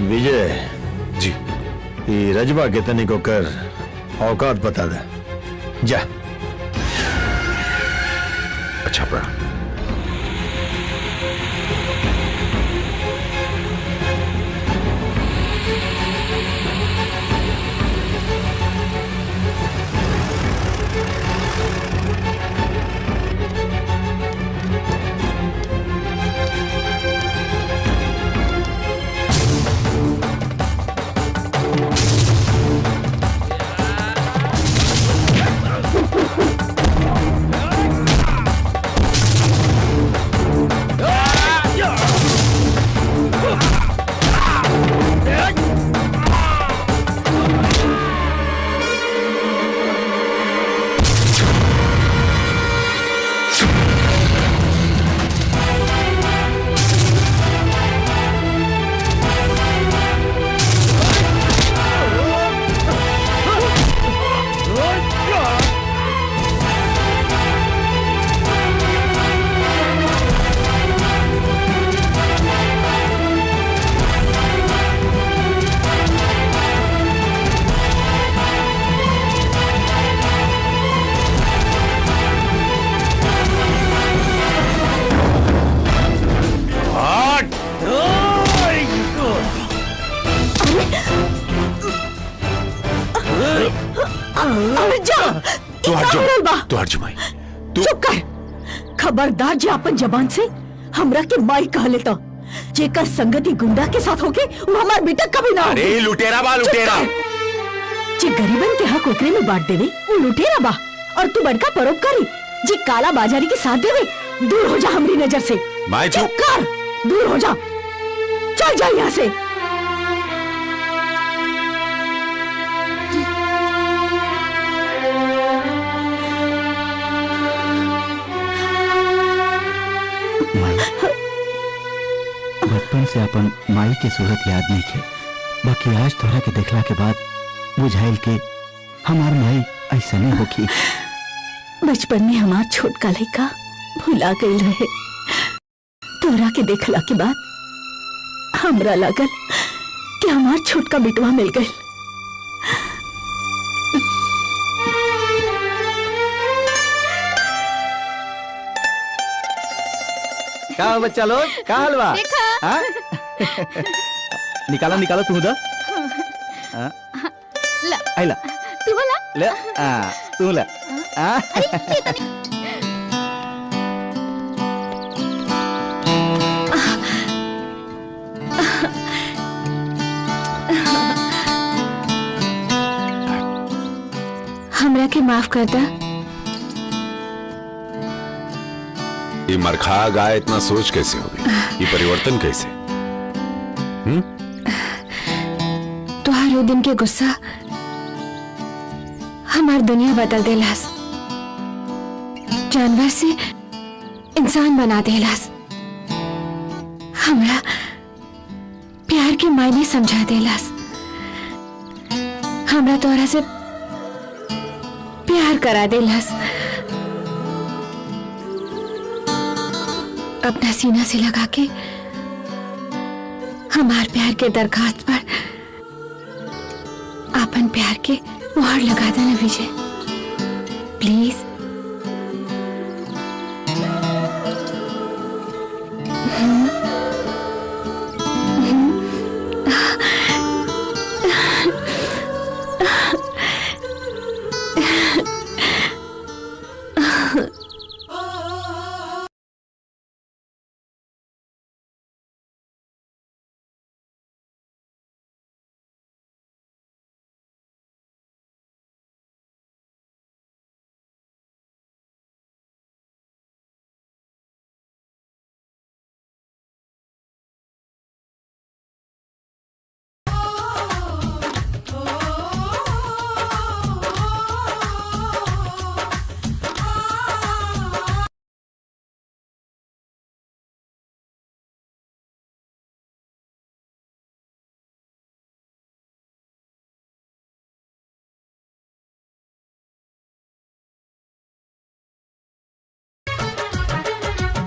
Speaker 14: विजय
Speaker 9: जी,
Speaker 14: ये रजवा के तनिक को कर औकात बता दे जा।
Speaker 9: अच्छा प्रणाम।
Speaker 3: अरे जा
Speaker 9: तू हट
Speaker 3: का होरल बा?
Speaker 9: जा, तू हट जा माई।
Speaker 3: चुप कर। खबरदार जे अपन जबान से हमरा के माई कह लेता। जेकर संगति गुंडा के साथ होके वो हमार बेटा कभी ना
Speaker 9: अरे
Speaker 3: होगी।
Speaker 9: लुटेरा बा,
Speaker 3: चुप
Speaker 9: लुटेरा।
Speaker 3: कर। जे गरीबन के हक ओकरे में बांट देवे वो लुटेरा बा, और तू बड़का परोपकारी जे काला बाजारी के साथ देवे। दूर हो जा हमरी नजर से।
Speaker 9: माई
Speaker 3: चुप कर, दूर हो जा, चल जा यहाँ से।
Speaker 15: माई बचपन से अपन माई के सूरत याद नहीं थे, बाकी आज तोहरा के देखला के बाद बुझाइल के हमार माई ऐसा नहीं होगी।
Speaker 3: बचपन में हमार छोटका लड़का भुला गई रहे। तोरा के देखला के बाद हमरा लागल कि हमार छोटका बिटवा मिल गई।
Speaker 15: का हो बच्चा लोग, का हलवा? हाँ? निकाला निकाला तू दा। हाँ?
Speaker 5: ला
Speaker 15: आई ला
Speaker 5: तू ला
Speaker 15: ले तू ला। हाँ?
Speaker 8: हमरा के माफ कर दा।
Speaker 9: ये मरखा गाय इतना सोच कैसे हो गई? ये परिवर्तन कैसे?
Speaker 8: तुहार वो दिन के गुस्सा हमार दुनिया बदल देलास, जानवर से इंसान बना देलास, हमरा प्यार के मायने समझा देलास, हमरा तोहरा से प्यार करा देलास। अपना सीना से लगा के हमार प्यार के दरखास्त पर अपन प्यार के मुहर लगा देना विजय, प्लीज।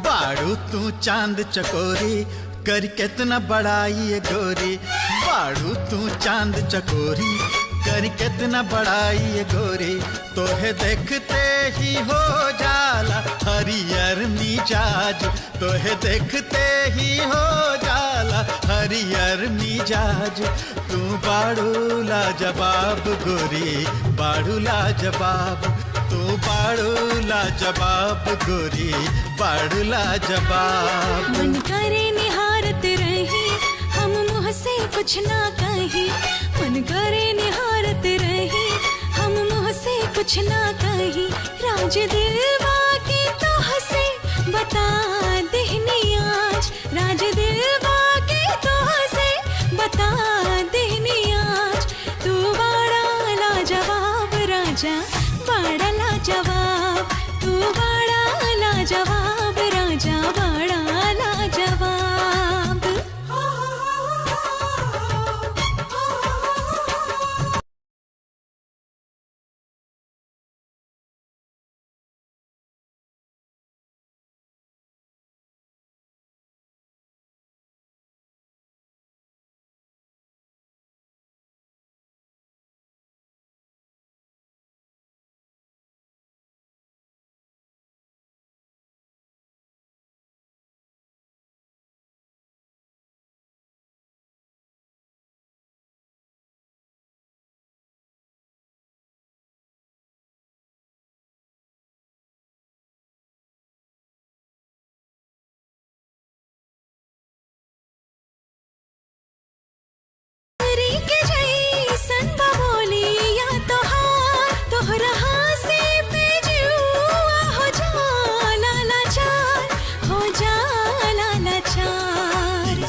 Speaker 11: बाड़ू तू चांद चकोरी कर कितना बड़ाई ये गोरी। बाड़ू तू चांद चकोरी कर कितना बड़ाई ये गोरी। तोहे देखते ही हो जाला हरियर मिजाज, तोहे देखते ही हो जाला हरियर मिजाज। तू बाड़ू लाजवाब गोरी, बाड़ू लाजवाब, तू बाड़ू लाजवाब गोरी, बाड़ू लाजवाब।
Speaker 16: मन करे निहारत रही हम मुँह से कुछ ना कही, मन करे निहारत रही हम मुँह से कुछ ना कही। राज दिलवा के तो हंसे बता देहनी आज, राज दिलवा के तो हंसे बता देहनी आज। तू बड़ा लाजवाब राजा, बड़ा लाजवाब, तू बड़ा लाजवाब राजा, बड़ा लाजवाब।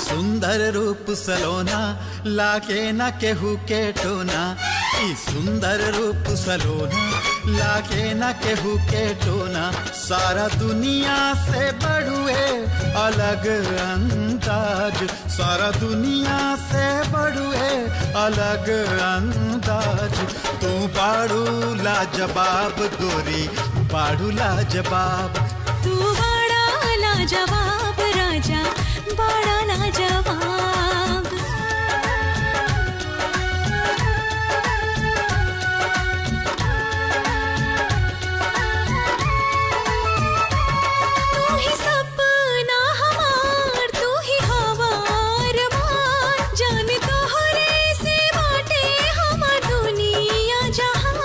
Speaker 18: सुंदर रूप सलोना लाके न केहू के टोना, ई सुंदर रूप सलोना लाके न केहू के टोना। सारा दुनिया से बड़ुए अलग अंदाज, सारा दुनिया से बड़ुए अलग अंदाज। तू बाड़ू लाजवाब गोरी, बाड़ू लाजवाब।
Speaker 16: तू बड़ा लाजवाब राजा, बड़ा लाजवाब। तू ही सपना हमार, तू ही हवार मार, जाने तोहरे से बाटे हमार दुनिया जहान।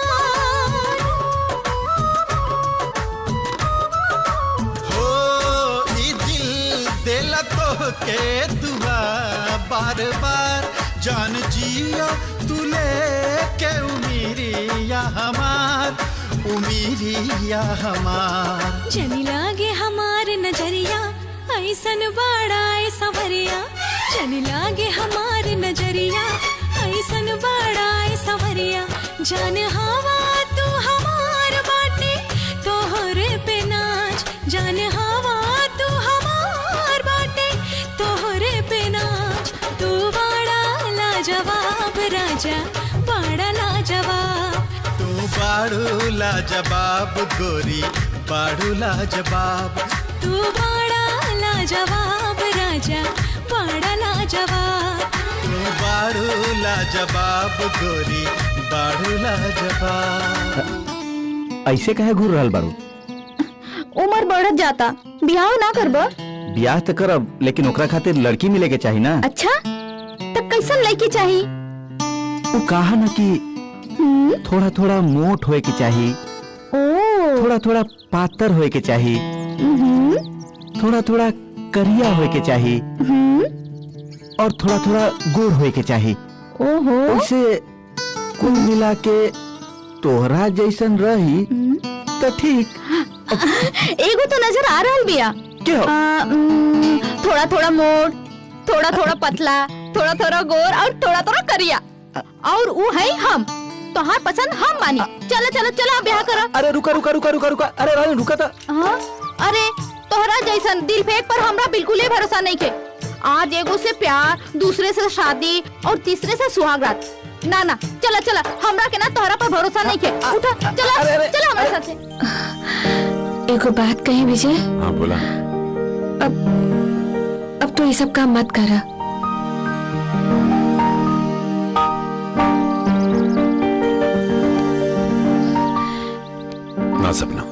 Speaker 18: हो ई दिल दिल तो के दुआ बार बार, जान जिया तू लेके उमीरिया हमार, उमीरिया हमार।
Speaker 16: जनी लागे हमार नजरिया, ऐसन बड़ा ए सवरिया। जनी लागे हमार नजरिया, ऐसन बड़ा ए सवरिया। जान हवा तू हमार बाटे, तोहरे पे नाच। जान हवा तू हमार बाटे, तोहरे पे नाच। तू बड़ा लाजवाब राजा, बड़ा लाजवाब।
Speaker 18: तू बाड़ू लाजवाब गोरी, बाड़ू लाजवाब।
Speaker 16: तू बड़ा लाजवाब राजा, बड़ा लाजवाब।
Speaker 18: तू बाड़ू लाजवाब गोरी, बाड़ू लाजवाब।
Speaker 15: ऐसे काहे घूर रहल बारू?
Speaker 3: उम्र बढ़त जाता, बियाह ना करबो?
Speaker 15: ब्याह तो करब, लेकिन ओकरा खातिर लड़की मिले के चाही ना।
Speaker 3: अच्छा तब कैसन लड़की चाही?
Speaker 15: वो कहा ना कि थोड़ा थोड़ा मोट होए के चाही, थोड़ा थोड़ा पातर होए के चाही, थोड़ा थोड़ा करिया होए के चाही, और थोड़ा थोड़ा गोर होए के चाही।
Speaker 3: ओहो।
Speaker 15: उसे कुल मिला के तोहरा जैसन रही तो ठीक।
Speaker 3: एगो तो नजर आ रहल बिया। थोड़ा थोड़ा मोट, थोड़ा थोड़ा पतला, थोड़ा थोड़ा गोर और थोड़ा थोड़ा करिया, और वो है हम। तोहार पसंद हम मानी। चलो चलो चलो ब्याह करो।
Speaker 15: अरे रुका रुका रुका रुका रुका, अरे रानी रुका था।
Speaker 3: हाँ? अरे तोहरा जैसन दिल फेंक पर हमरा बिल्कुल ही भरोसा नहीं के। आज एगो से प्यार, दूसरे से शादी और तीसरे से सुहागरात। ना ना चला चला, हमरा के ना तोहरा पर भरोसा नहीं के। उठा चला चला हमारे साथ से।
Speaker 8: एगो बात कही विजय।
Speaker 9: हाँ बोला।
Speaker 8: अब तो ये सब काम मत करा।
Speaker 9: ना सपना,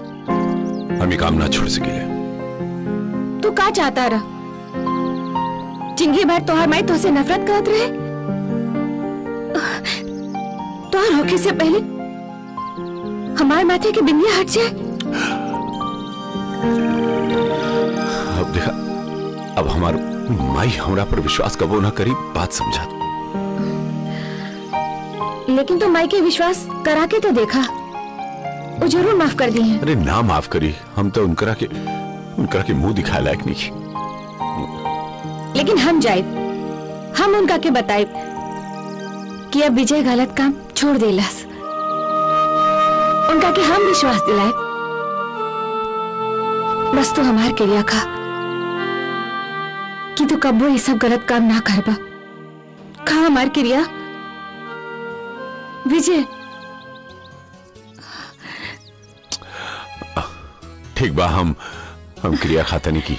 Speaker 9: हम ये काम ना छोड़ सकेले।
Speaker 8: तू का चाहता रहा? जिंदगी भर तोहर माई तुझसे नफरत करत रहे। तोहर होके से पहले हमारे माथे की बिंदिया हट जाए।
Speaker 9: अब देखा, अब हमार माई हमरा पर विश्वास कबो ना करी, बात समझा दो।
Speaker 8: लेकिन तो माई के विश्वास करा के तो देखा, वो जरूर माफ कर दी है।
Speaker 9: अरे ना माफ करी, हम तो उनकरा के मुंह दिखाए लायक नहीं।
Speaker 8: लेकिन हम जाए, हम उनका के बताए कि अब विजय गलत काम छोड़ देलस। उनका के हम विश्वास दिलाए। बस तू हमार क्रिया खा कि तू कब्बो ये सब गलत काम ना करबा। खा हमार क्रिया विजय।
Speaker 9: ठीक बा, हम क्रिया खाता नहीं की।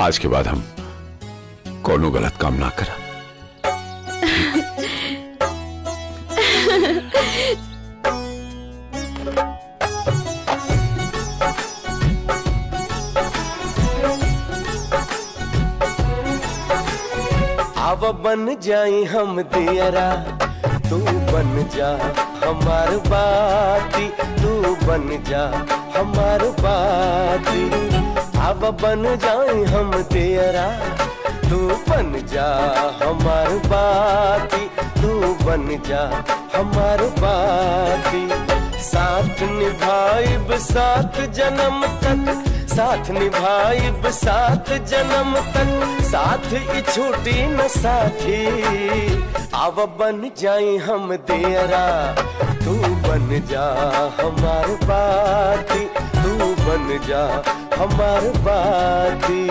Speaker 9: आज के बाद हम कोनो गलत काम ना करा।
Speaker 19: अब बन जाई हम दियरा, तू बन जा हमार बाती, तू बन जा हमार बाती। अब बन जाई हम दियरा, तू बन जा हमार बाती, तू बन जा हमार बाती। साथ निभाइब 7 जन्म तक, साथ निभाइब 7 जन्म तक साथ ही छूटी न साथी। आव बन जाई हम दियरा तू बन जा हमार बाती, तू बन जा हमार बाती।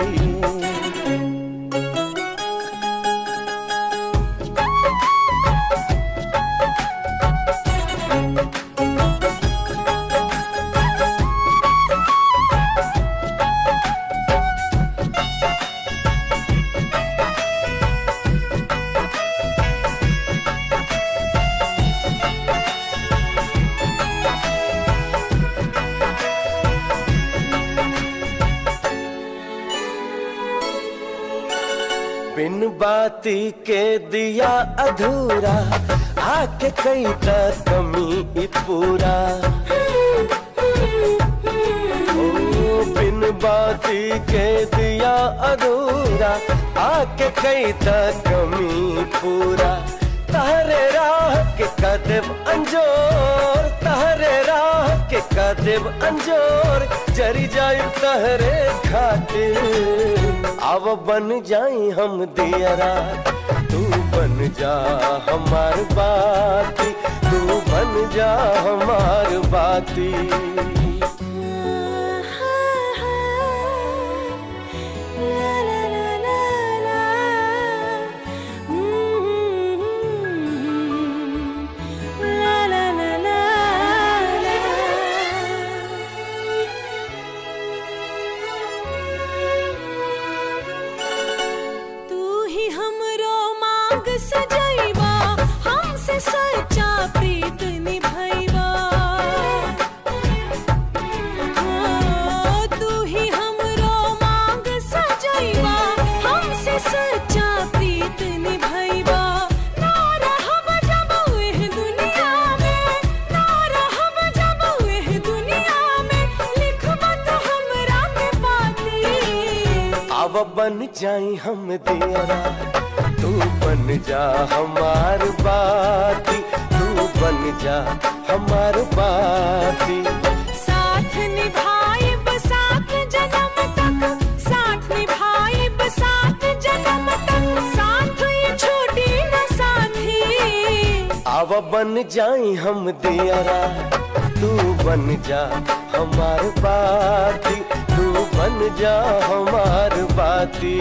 Speaker 19: बिन बाती के दिया अधूरा आके कई का कमी पूरा। ओ बिन बाती के दिया अधूरा आके कई का कमी पूरा। तहरे राह के कदम अंजोर, तहरे राह के कदम अंजोर जरी जाय तहरे खातिर। आव बन जाई हम दियरा तू बन जा हमार बाती, तू बन जा हमार बाती।
Speaker 16: सजाइबा हमसे सच्चा प्रीत निभाइबा। तू ही हमरो मांग सजाइबा हमसे सच्चा प्रीत निभाइबा। ना रहब जब एह दुनिया में, ना रहब जब एह दुनिया में लिखबा तो हमरा के पाती।
Speaker 19: आव बन जाई हम दियरा तू बन जा हमार बाती, तू बन जा हमार बाती।
Speaker 16: साथ निभाइब 7 जन्म तक, साथ निभाइब 7 जन्म तक साथ ये छोटी न साथी।
Speaker 19: आव बन जाई हम दियरा तू बन जा हमार बाती, तू बन जा हमार बाती।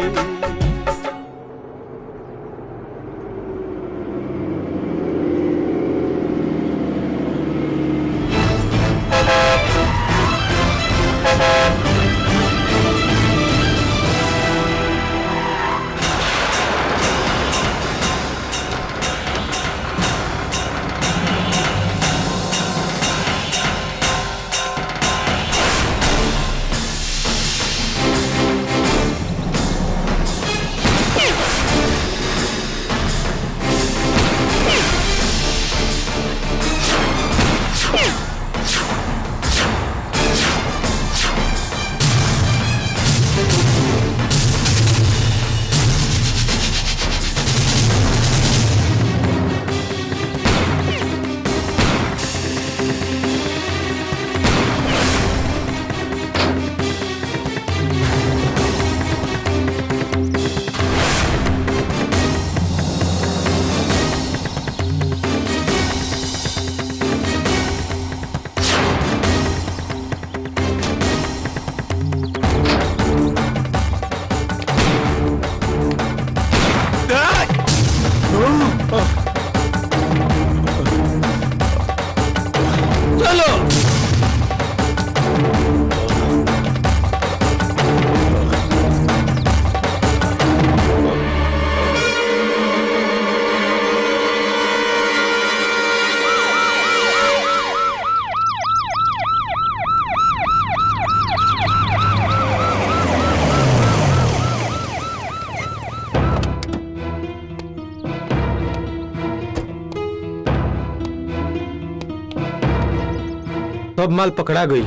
Speaker 20: सब माल पकड़ा गई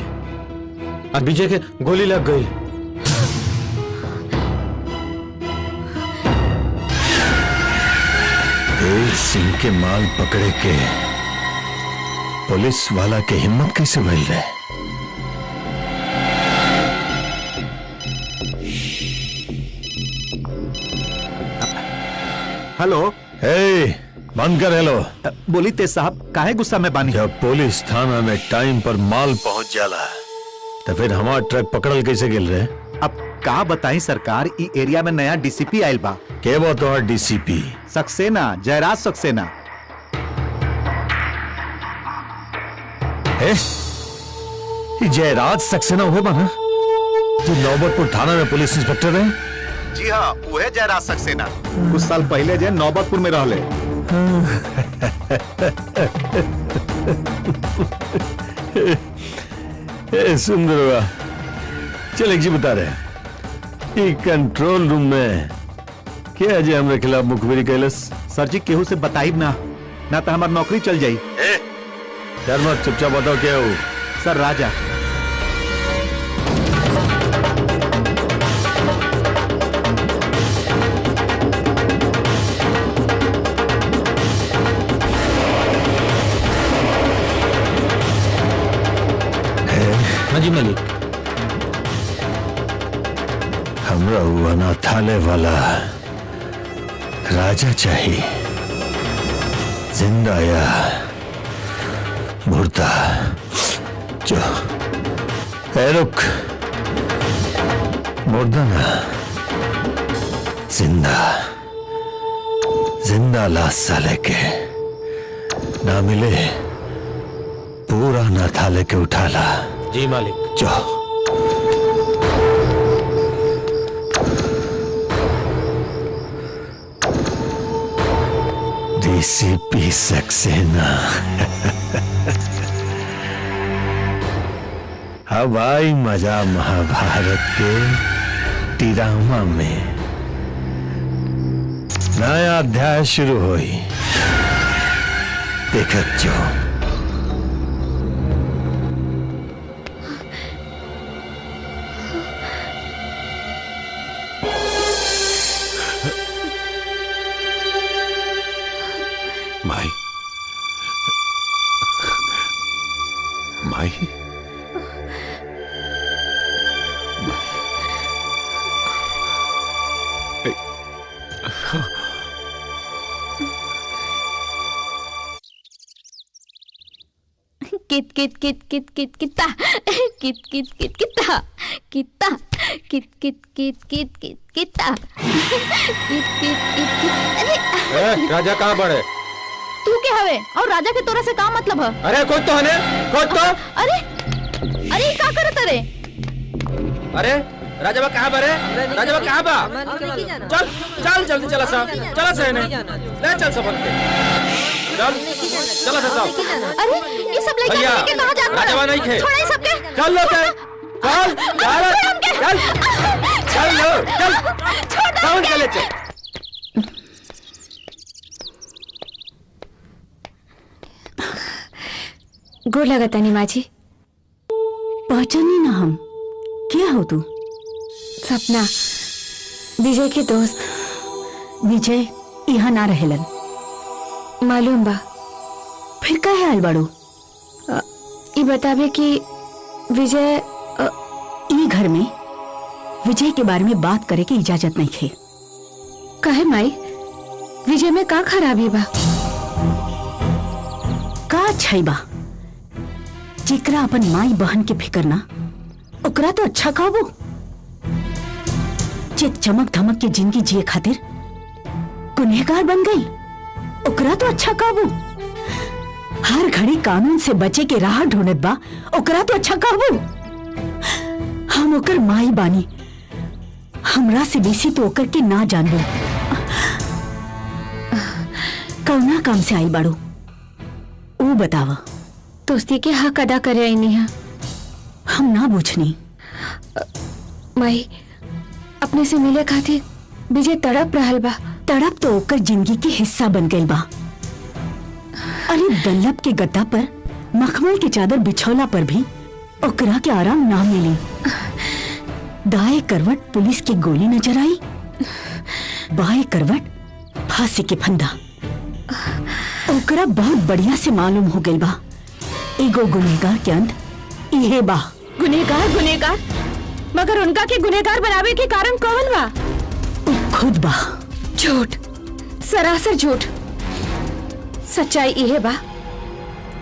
Speaker 20: और विजय के गोली लग गई।
Speaker 14: तेज सिंह के माल पकड़े के पुलिस वाला के हिम्मत कैसे भइल रहे?
Speaker 4: हेलो।
Speaker 14: हे, बंद कर। हेलो।
Speaker 4: बोली तेज साहब, काहे गुस्सा में बानी?
Speaker 14: जब पुलिस थाना में टाइम पर माल पहुंच जाला तो फिर हमारा ट्रक पकड़ल कैसे गिल रहे?
Speaker 4: अब का बताई सरकार, ई एरिया में नया डीसीपी आयल बा।
Speaker 14: के वो तो डीसीपी?
Speaker 4: सक्सेना, जयराज सक्सेना।
Speaker 14: जयराज सक्सेना हुए बना जो नौबतपुर थाना में पुलिस इंस्पेक्टर है?
Speaker 4: जी हाँ, वो है जयराज सक्सेना। कुछ साल पहले जे नौबतपुर में रहले।
Speaker 14: सुंदर, चल एक जी बता रहे, कंट्रोल रूम में क्या जे हमारे खिलाफ मुखबिरी कैलस?
Speaker 4: सर जी केहू से बताइब ना तो हमारी नौकरी चल जाई।
Speaker 14: डर मत, चुपचाप बताओ क्या हो।
Speaker 4: सर राजा।
Speaker 20: हाँ जी मालिक।
Speaker 14: हमरा वो अनाथालय वाला राजा चाहिए, जिंदा या मुर्दा। जो रुक, मुर्दा ना, जिंदा जिंदा लाश साले के ना मिले, पूरा अनाथालय के उठा ला।
Speaker 20: जी मालिक।
Speaker 14: जो डीसीपी सक्सेना। अब आई मजा महाभारत के ड्रामा में। नया अध्याय शुरू हुई, देखत जो।
Speaker 9: माई, माई,
Speaker 5: कित कित कित कित कित किता कित कित कित किता किता कित कित कित कित कित किता कित कित कित। अरे
Speaker 20: राजा कहाँ बड़े?
Speaker 5: तू के हवे और राजा के तोरा से का मतलब है?
Speaker 20: अरे कोई तो हने, कोई तो।
Speaker 5: अरे अरे का करत रे?
Speaker 20: अरे राजा बा कहाँ बरे? राजा बा कहाँ बा? चल चल जल्दी चला साहब, चला सही नहीं ले चल सब के चल, चला साहब।
Speaker 5: अरे ये सब लड़के लेके कहाँ जात
Speaker 20: राजा बा नहीं खे,
Speaker 5: छोड़ा ये सब के।
Speaker 20: चल लो चल चल चल लो चल, छोड़ चले चल।
Speaker 8: गोर लगता नहीं माँ जी।
Speaker 3: पहचानी ना हम, क्या हो तू?
Speaker 8: सपना, विजय के दोस्त।
Speaker 3: विजय यहाँ ना रहेलन।
Speaker 8: मालूम बा।
Speaker 3: फिर काहे आयल बाड़ू?
Speaker 8: ये बतावे कि विजय
Speaker 3: ई घर में विजय के बारे में बात करे की इजाजत नहीं है।
Speaker 8: काहे माई? विजय में का खराबी बा?
Speaker 3: का अच्छाई बा? जिकरा अपन माई बहन के फिकर ना, ओकरा तो अच्छा काबू। चित चमक धमक के जिंदगी जिए खातिर गुनहगार बन गई, ओकरा तो अच्छा काबू। हर घड़ी कानून से बचे के राह ढूंढत बा, ओकरा तो अच्छा काबू। हम ओकर माई बानी, हमरा से बेसी तो ओकर के ना जानबो। कौना काम से आई बाड़ू वो बतावा।
Speaker 8: दोस्ती के हक अदा करे आई नहीं है।
Speaker 3: हम ना पूछनी।
Speaker 8: माई, अपने से मिले खातिर विजय तड़प रहल बा।
Speaker 3: तड़प तो ओकर जिंदगी के हिस्सा बन गई बा। अरे दल्लभ के गद्दा पर मखमल की चादर बिछौला पर भी ओकरा के आराम ना मिली। दाएं करवट पुलिस की गोली नजर आई, बाएं करवट फांसी के फंदा। ओकरा बहुत बढ़िया से मालूम हो गई बा, एगो गुनहगार के अंत इहे बा।
Speaker 8: गुनहगार गुनहगार, मगर उनका के गुनहगार बनावे के कारण कौन बा?
Speaker 3: खुद बा।
Speaker 8: झूठ, सरासर झूठ। सच्चाई यह बा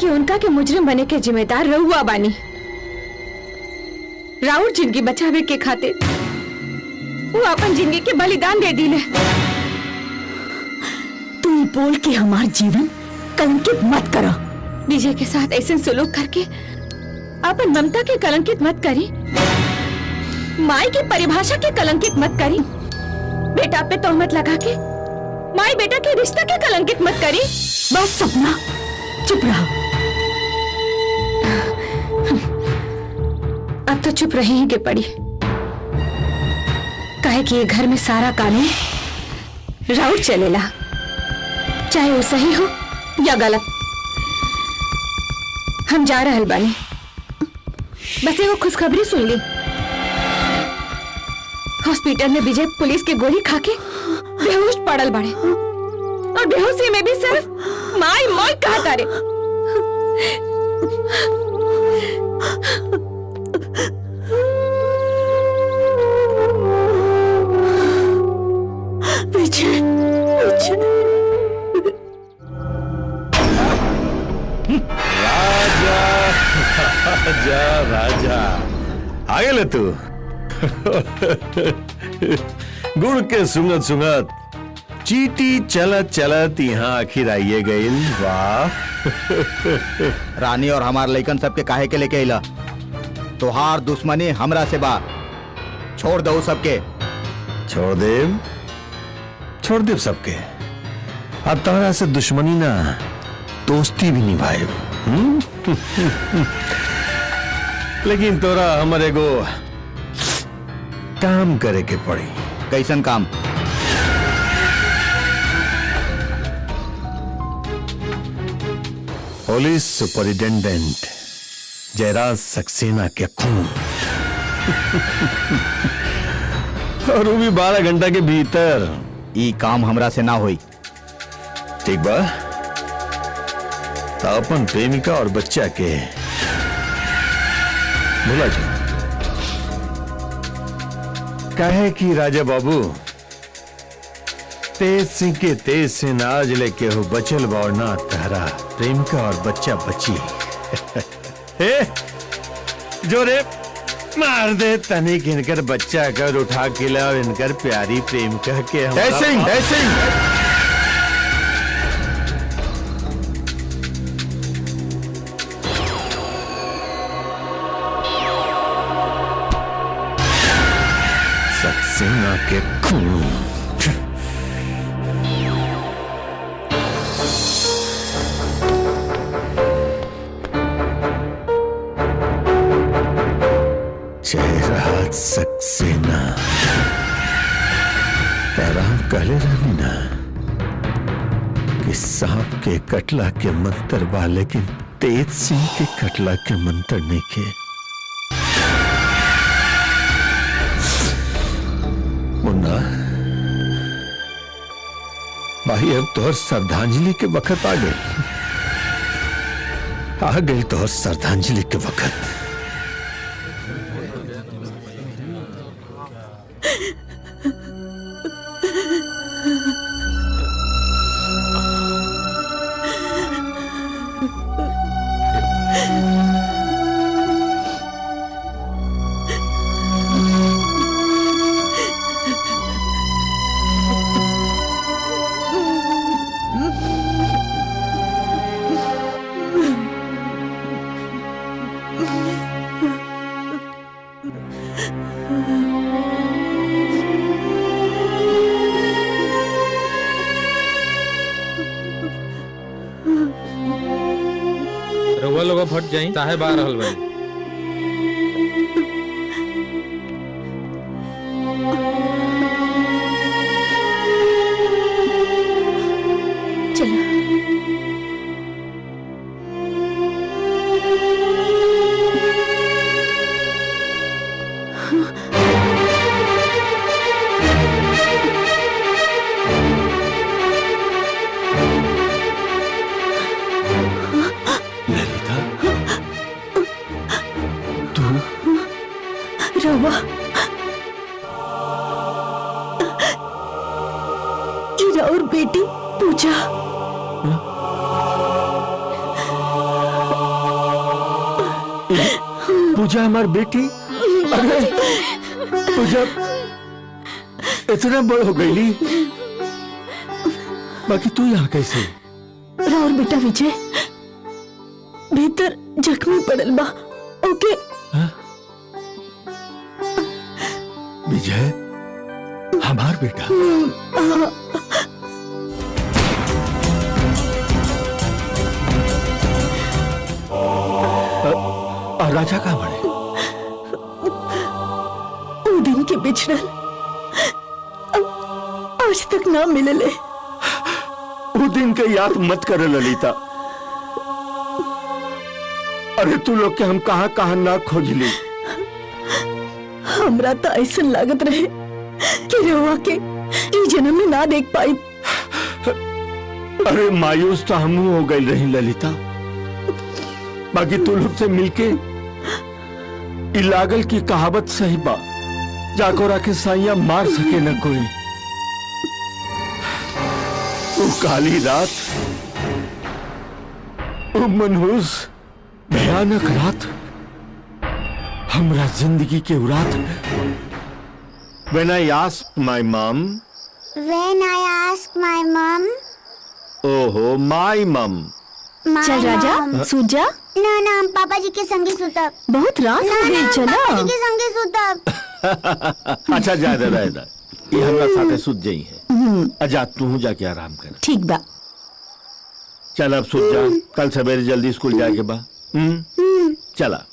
Speaker 8: कि उनका के मुजरिम बने के जिम्मेदार रहुआ बानी। राउर जिंदगी बचावे के खातिर वो अपन जिंदगी के बलिदान दे दिले।
Speaker 3: तू बोल के हमार जीवन कलंकित मत करो।
Speaker 8: विजय के साथ ऐसे सलूक करके अपन ममता के कलंकित मत करी, माई की परिभाषा के कलंकित मत करी, बेटा पे तोहमत लगा के माई बेटा के रिश्ता के कलंकित मत करी।
Speaker 3: बस सपना, चुप रहो।
Speaker 8: अब तो चुप रही ही के पड़ी, काहे कि ये घर में सारा कानून राउर चलेला, चाहे वो सही हो या गलत। हम जा रहल बानी, बस एगो खुशखबरी सुन ली। हॉस्पिटल में विजय पुलिस के गोली खाके बेहोश पड़ल बाड़े, और बेहोशी में भी सिर्फ माई माई कहता रे।
Speaker 3: विजय, विजय।
Speaker 14: राजा राजा राजा आ गए तू। गुड़ के सुंगत सुंगत चीटी चलत चलत यहाँ आखिर आइए गई। वाह
Speaker 4: रानी और हमार लइकन सबके काहे के लेके अइला? तोहार दुश्मनी हमरा से बा, छोड़ दो सबके।
Speaker 14: छोड़ देव सबके। अब तोहरा से दुश्मनी ना दोस्ती भी निभाए। लेकिन तोरा हमर एगो काम करे के पड़ी।
Speaker 4: कैसन काम?
Speaker 14: पुलिस सुपरिटेंडेंट जयराज सक्सेना के खून और वो भी 12 घंटा के भीतर।
Speaker 4: ई काम हमरा से ना होई।
Speaker 14: ठीक बा, तो अपन प्रेमिका और बच्चा के भुला जाओ। काहे कि राजा बाबू तेज सिंह के तेज से नाज लेके हो बचल बौरना तहरा प्रेमिका और बच्चा बची। हे जो रे मार दे तनिक इनकर बच्चा कर उठा के ला और इनकर प्यारी प्रेमिका के
Speaker 4: तेज सिंह, तेज सिंह।
Speaker 14: सक्सेना के खून। जयराज सक्सेना तेरा कहले रहनी ना कि सांप के कटला के मंत्र बा, लेकिन तेज सिंह के कटला के मंत्र नहीं के। मुन्ना भाई, अब तोहर श्रद्धांजलि के वक्त आ गई तोहर श्रद्धांजलि के वक्त।
Speaker 2: रउआ लोग फट जाई, साहेब आ रहल बानी।
Speaker 3: रवा, ये और बेटा बेटी पूजा।
Speaker 14: पूजा हमार बेटी? अरे पूजा इतना बड़ हो गई, बाकी तू यहाँ कैसे?
Speaker 3: राउर बेटा विजय भीतर जख्मी पड़ल बा। ओके
Speaker 14: विजय हमार बेटा? राजा कहाँ बने?
Speaker 3: वो दिन के बिछड़ल आज तक ना मिलले।
Speaker 14: वो दिन के याद मत कर ललिता। अरे तू लोग के हम कहाँ कहाँ ना खोज ली।
Speaker 3: हमरा तो ऐसा लागत रहे कि रवा के ई जन्म में ना देख पाई।
Speaker 14: अरे मायूस तो हम हो गई रही ललिता, बाकी तू लोग से मिलके लागल की कहावत सही बा, जाकोरा के साइया मार सके न कोई। वो काली रात, वो मनहूस भयानक रात हमरा जिंदगी के रात। When I asked my mom, ओहो माय मम।
Speaker 3: चल राजा सूत जा।
Speaker 21: ना हम पापा जी के संगे सुतब।
Speaker 3: बहुत रात हो गई, चला
Speaker 21: पापा जी के संगे सुतब।
Speaker 14: अच्छा जा दे ये हमरा साथे सुत जाई है। अजा तू जाके आराम कर। ठीक बा। चल अब सुत जा, कल सवेरे जल्दी स्कूल जाके बा। चला।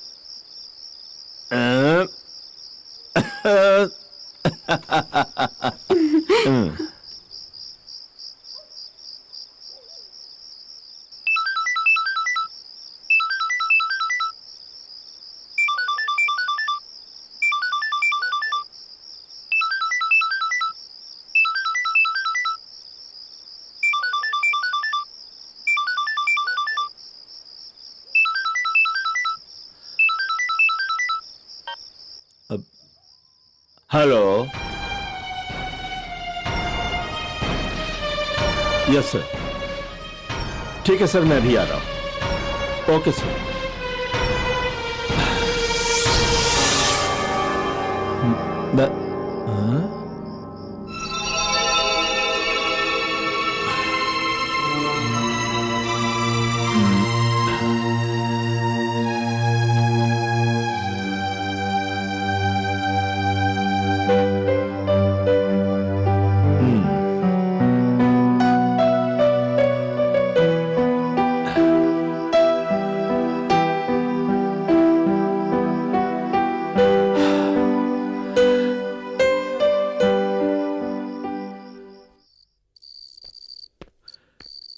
Speaker 14: हेलो। यस सर, ठीक है सर, मैं भी आ रहा हूं। ओके सर।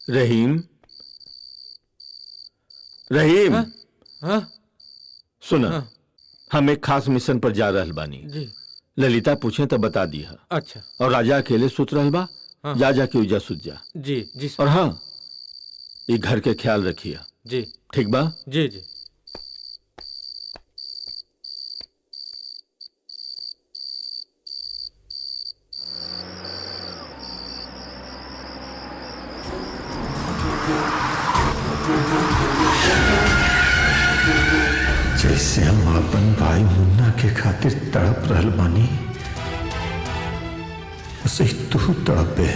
Speaker 14: रहीम, रहीम।
Speaker 20: हाँ?
Speaker 14: सुना,
Speaker 20: हाँ।
Speaker 14: हम एक खास मिशन पर जा रहल बानी।
Speaker 20: जी।
Speaker 14: ललिता पूछे तो बता दिया।
Speaker 20: अच्छा।
Speaker 14: और राजा अकेले सुत रहल बा।
Speaker 20: हाँ।
Speaker 14: जा जाके उजा सुत जा।
Speaker 20: जी जी सर।
Speaker 14: और हाँ, ये घर के ख्याल रखिए।
Speaker 20: जी।
Speaker 14: ठीक बा?
Speaker 20: जी जी।
Speaker 4: जैसे हम अपन भाई मुन्ना के खातिर तड़प रहल बानी, वैसे ही तू तड़पे।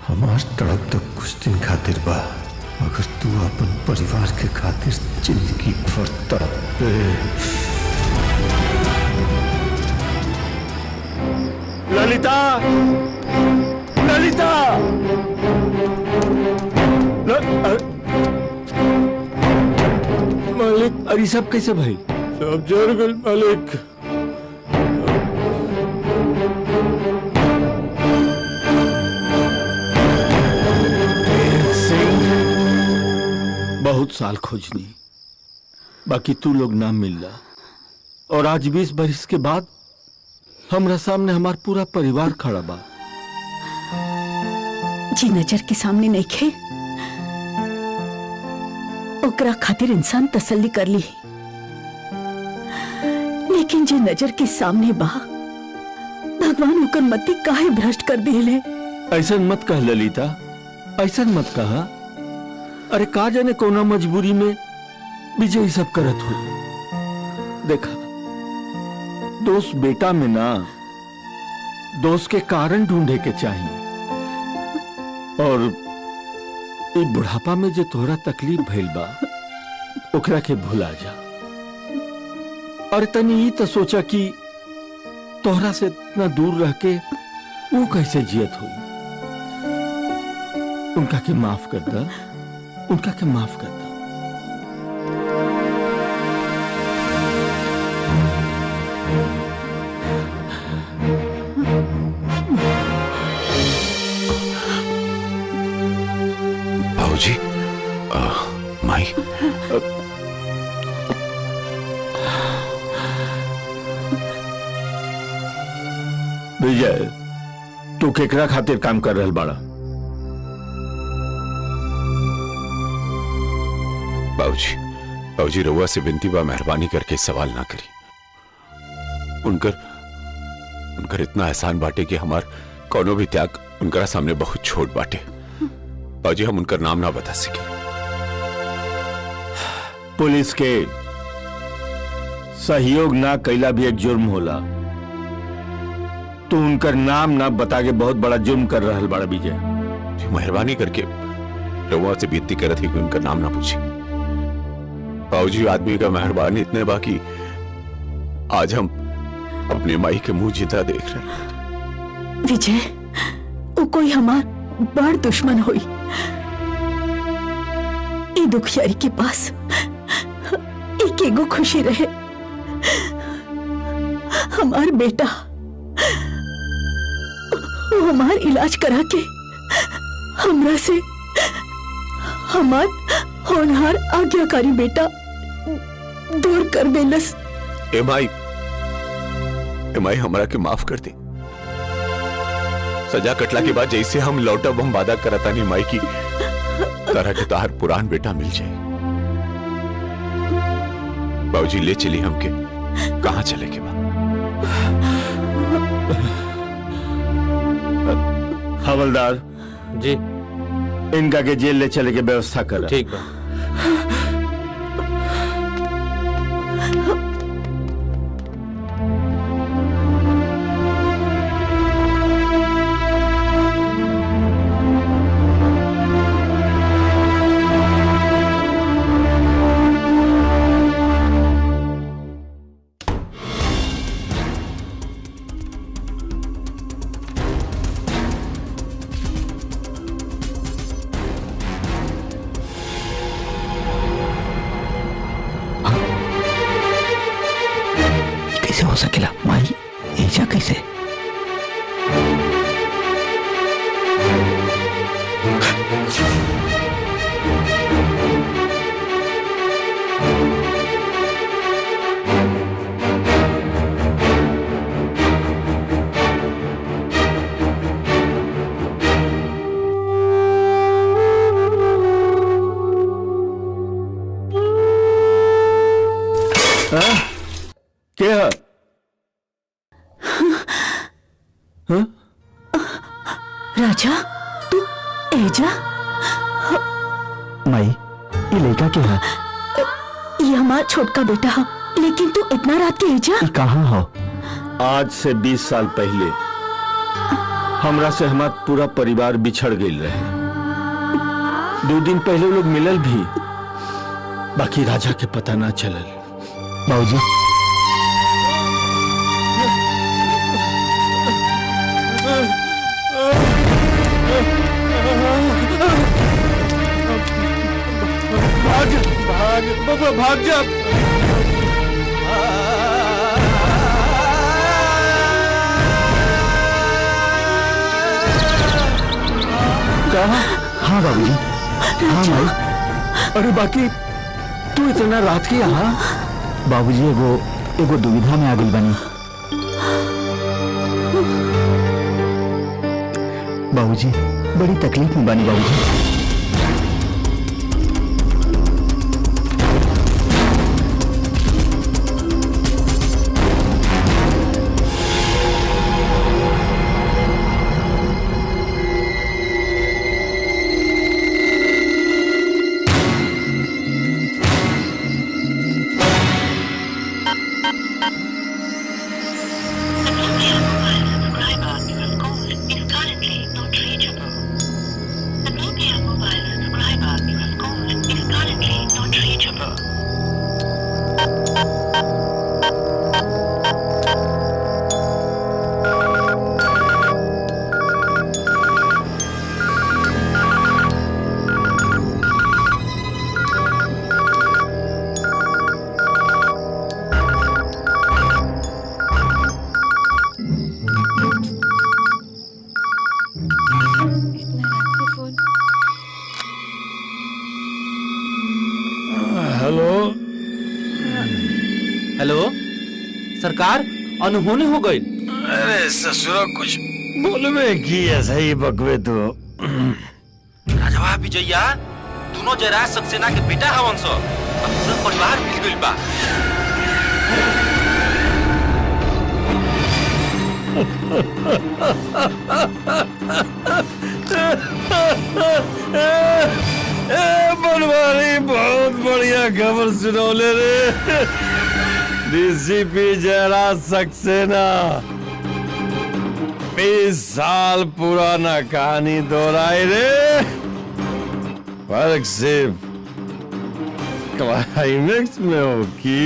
Speaker 4: हमार तड़प तो कुछ दिन खातिर बा, मगर तू अपन परिवार के खातिर जिंदगी भर तड़पे।
Speaker 14: ललिता, ललिता। मालिक, अरे सब कैसे भाई? सब जर गए मालिक। बहुत साल खोजनी, बाकी तू लोग ना मिलला। और आज 20 बरस के बाद हमरा सामने हमार पूरा परिवार खड़ा बा।
Speaker 3: जी नजर के सामने नहीं खे, ओकरा खातिर इंसान तसल्ली कर ली, लेकिन जे नजर के सामने बा भगवान होकर मती काहे भ्रष्ट कर दिले।
Speaker 14: ऐसा मत कह ललिता, ऐसा मत कहा। अरे का जाने कोना मजबूरी में विजय सब करत हो। देखा, दोस्त बेटा में ना, दोस्त के कारण ढूंढे के चाहिए। और ये बुढ़ापा में जो तोहरा तकलीफ भइल बा ओकरा के भुला जा। और तनी ये तो सोचा कि तोहरा से इतना दूर रह के वो कैसे जियत हुई। उनका के माफ कर दा, उनका के माफ कर दा।
Speaker 9: बाबूजी, माई,
Speaker 14: विजय, तू केकरा खातिर काम कर रहल बाड़ा?
Speaker 9: बाबूजी रउआ से विनती बा, मेहरबानी करके सवाल ना करी। उनकर इतना एहसान बाटे कि हमार कोनो भी त्याग उनकरा सामने बहुत छोट बाटे। बाबूजी, हम उनका नाम ना बता सके।
Speaker 14: पुलिस के सहयोग ना कैला भी एक जुर्म होला। तू उनकर नाम ना बता के बहुत बड़ा जुर्म कर रहल बड़ा विजय।
Speaker 9: मेहरबानी करके रउआ से विनती करत ही कि उनका नाम ना पूछी। बाबूजी, आदमी का मेहरबानी इतने बाकी आज हम अपने माई के मुंह जिता देख रहे हैं।
Speaker 3: विजय, वो कोई हमार बड़ दुश्मन हुई। ये दुखियारी के पास एक एगो खुशी रहे, हमार बेटा। वो हमार इलाज करा के हमरा से हमार होनहार आज्ञाकारी बेटा दूर कर देलस।
Speaker 9: ए माई, हमरा के माफ कर दे। सजा कटला के बाद जैसे हम लौटब, हम वादा करता नहीं माई की तरह के तार पुरान बेटा मिल जाए। बाबूजी, ले चली हमके। कहाँ चले के बाद?
Speaker 14: हवलदार
Speaker 20: जी,
Speaker 14: इनका के जेल ले चले के व्यवस्था कर।
Speaker 20: ठीक बा।
Speaker 15: हो सकेला माई, ऐसा कैसे?
Speaker 14: क्या है?
Speaker 3: राजा, तू एजा?
Speaker 15: माई, ये लड़का क्या है?
Speaker 3: ये हमारा छोटका बेटा है, लेकिन तू इतना रात के एजा?
Speaker 15: ये कहाँ हो?
Speaker 14: आज से 20 साल पहले हमरा से हमारा पूरा परिवार बिछड़ गई रहे। 2 दिन पहले लोग मिलल भी, बाकी राजा के पता ना चलल।
Speaker 15: बाबूजी,
Speaker 14: भाग जा।
Speaker 15: कहा? हाँ बाबूजी, हाँ माई।
Speaker 14: अरे बाकी तू इतना रात के यहाँ?
Speaker 15: बाबूजी, एगो दुविधा में आ गई बनी। बाबूजी, बड़ी तकलीफ में बनी बाबूजी।
Speaker 14: हेलो
Speaker 15: हेलो सरकार अनहोनी हो गई।
Speaker 14: अरे ससुरा कुछ बोलबे की ऐसा ही बकवे तो।
Speaker 20: राजवा विजया दोनों जयराज सक्सेना के बेटा हवन सो पूरा परिवार मिल गइल बा।
Speaker 14: बनवारी बहुत बढ़िया खबर सुनौले रे। डीसीपी जयराज सक्सेना 20 साल पुराना कहानी दोहराई रे। फर्क सिर्फ क्लाइमेक्स में हो कि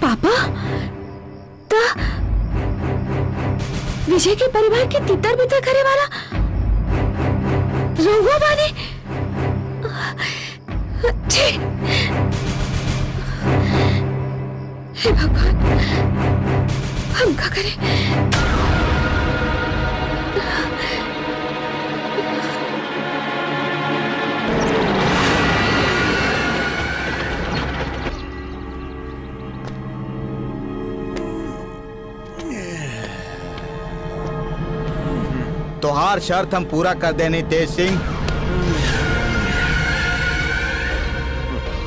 Speaker 8: पापा ता विजय के परिवार के तितर बितर करे वाला रोगो बाने। छी! हे भगवान हम क्या करें।
Speaker 4: तोहार शर्त हम पूरा कर देनी तेज सिंह।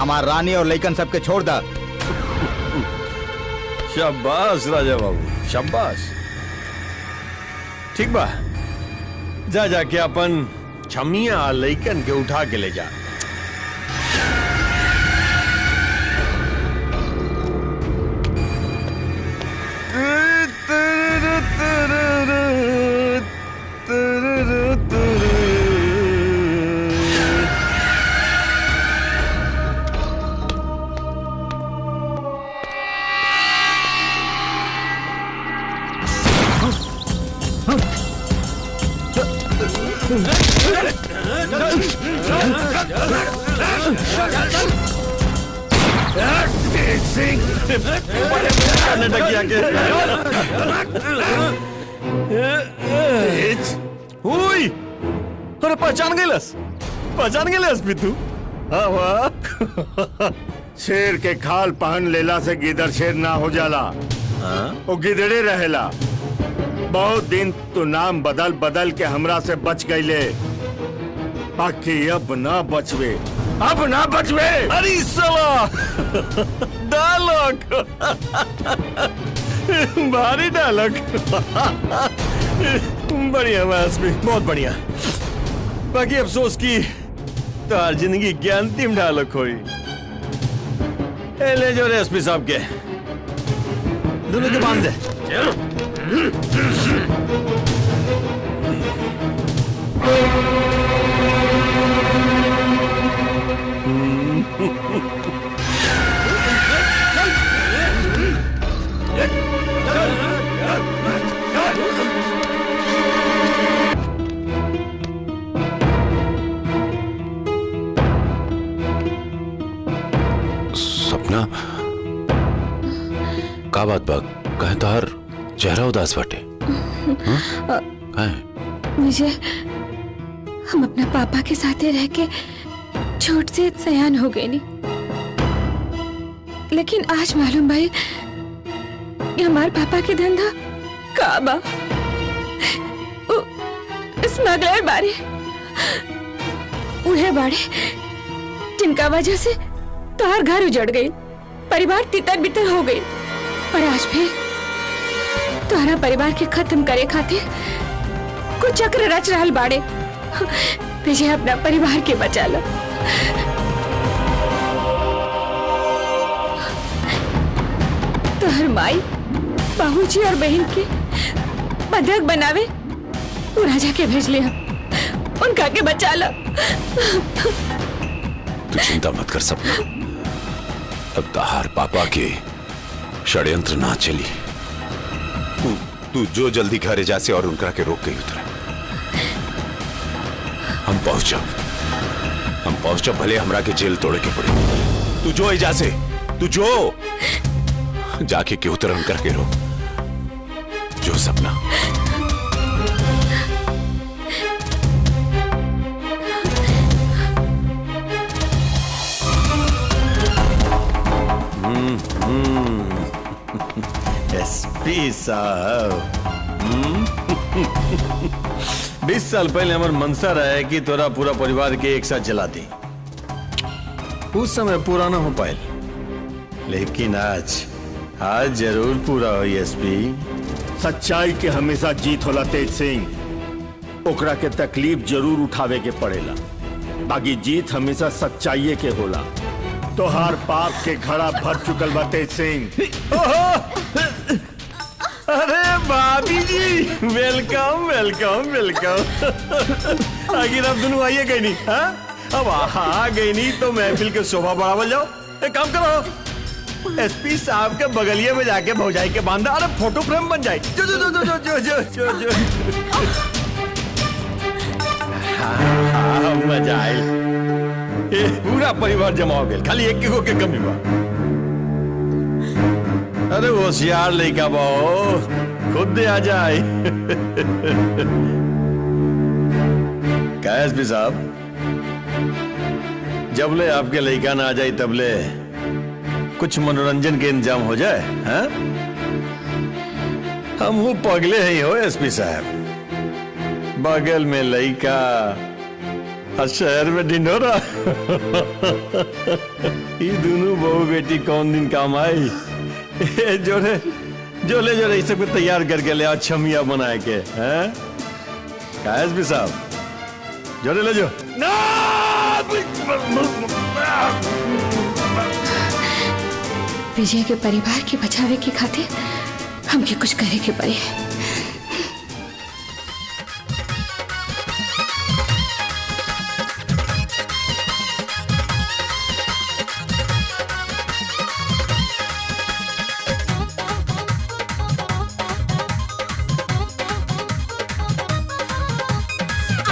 Speaker 4: हमार रानी और लइकन सबके छोड़ दा।
Speaker 14: शाबाश राजा बाबू शाबाश। ठीक बा जा जाके अपन छमिया लइकन के उठा के ले जा। अरे पहचान गए तू। हाँ वाह शेर के खाल पहन लेला से गिदड़ शेर ना हो जाला। वो गिदड़े रहेला। बहुत दिन तू नाम बदल बदल के हमरा से बच गईले बाकी अब ना बचवे। अब ना बचवे। अरे साला डायलॉग भारी डायलॉग बढ़िया एसपी बहुत बढ़िया। बाकी अफसोस की तार जिंदगी की अंतिम डायलॉग हुई। ले जो एसपी साहब के दोनों के बांध दे।
Speaker 9: सपना का बात बा कहे तार चेहरा उदास बाटे।
Speaker 8: विजय हम अपना पापा के साथ रह के छोट से सयान हो गए नहीं लेकिन आज मालूम भाई हमारे पापा के धंधा काबा स्मगलर बारे उड़े बाड़े जिनका वजह से तोहर घर उजड़ गई परिवार तितर बितर हो गई और आज भी तोहरा परिवार के खत्म करे खातिर कुछ चक्र रच रहल बाड़े। विजय अपना परिवार के बचा लो। तोहर माई बाबूजी और बहन के बंधक बनावे वो राजा के भेज ले उनका के बचा लो।
Speaker 9: तू चिंता मत कर सपना अब तहार पापा के षड्यंत्र ना चली। तू जो जल्दी घरे जा से और उनका के रोक गई उतरा। हम पहुंचब भले हमरा के जेल तोड़े के पड़े। तू जो एजा से, तू जो जाके के उतर उनका के रोक। जो सपना
Speaker 14: एसपी साहब 20 साल पहले हमार मनसा रहे कि तोरा पूरा परिवार के एक साथ जला दी। उस समय पूरा ना हो पाए, लेकिन आज जरूर पूरा हो। एसपी
Speaker 1: सच्चाई के हमेशा जीत होला तेज सिंह। ओकरा के तकलीफ जरूर उठावे के पड़ेला, बाकी जीत हमेशा सच्चाई के होला। तोहार पाप के घड़ा भर चुकल बा तेज सिंह।
Speaker 14: अरे भाभी जी, वेलकम वेलकम वेलकम। आखिर अब दोनों आइए गई नहीं, हाँ? अब आ गई नहीं तो महफिल के शोभा बढ़ावल जाओ। एक काम करो, एसपी साहब के बगलिए में जाके भौजाई के बांधा, अरे फोटो फ्रेम बन जाए। जो जो जो जो जो जो जो जो हाँ, मजा आए। पूरा परिवार जमा हो गया, खाली एक को के कमी बा। अरे होशियार लड़का बाओ, खुद दे आ जाए। क्या एसपी साहब, जबले आपके लड़का ना आ जाए तबले कुछ मनोरंजन के इंतजाम हो जाए, हाँ? हम वो पगले ही हो एसपी साहब। बगल में लड़का और शहर में ढिंढोरा। ये दोनों बहू बेटी कौन दिन काम आई? जोड़े जोले जोड़े इस सबको तैयार करके ले आओ, छमिया बनाए के, हैं? क्या एसपी साहब, जोड़े ले जो।
Speaker 8: विजय के परिवार के बचावे के खातिर हमके कुछ करे के पड़े।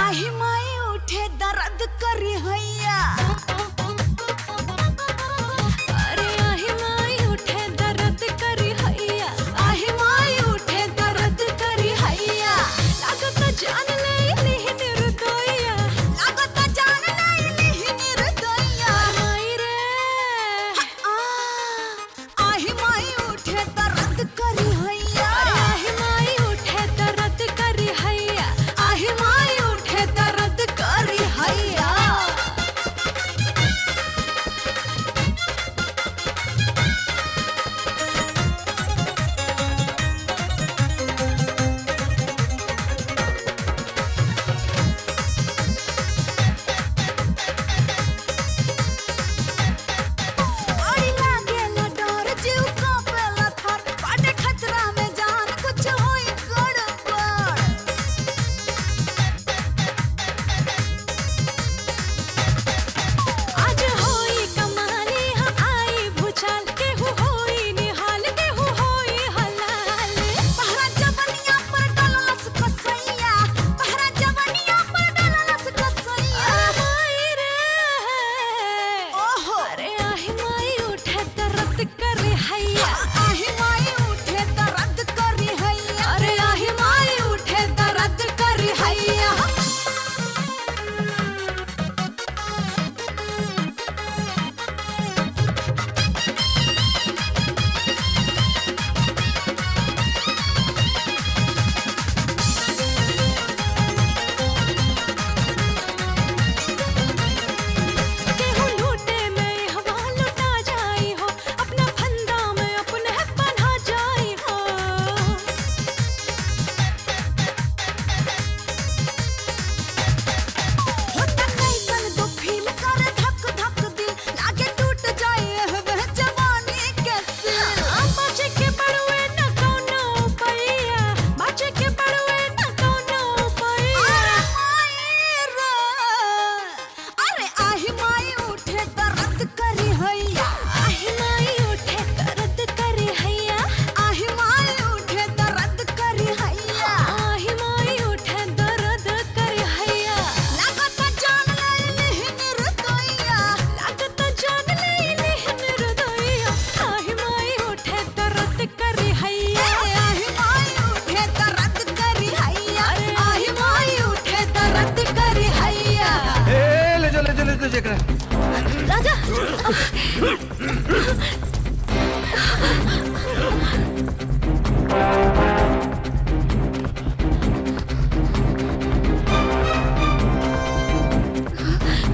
Speaker 16: आही माई उठे दर्द करी हैया। अरे आही माई उठे दर्द करी हैया। आही माई उठे दर्द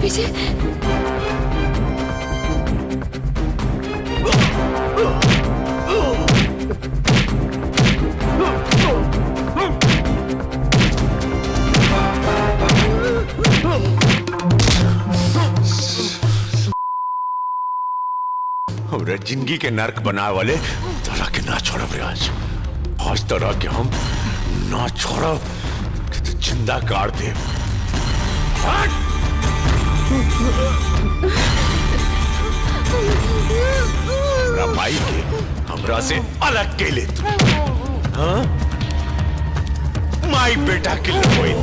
Speaker 8: विजय
Speaker 9: हमरे जिंदगी के नर्क बनाए वाले तरह के ना छोड़ब रे आज। आज तरह के हम ना छोड़ब कि तो जिंदा गाड़ दे। हमरा भाई के हमरा से अलग के ले तू, हाँ? माई बेटा के लगोई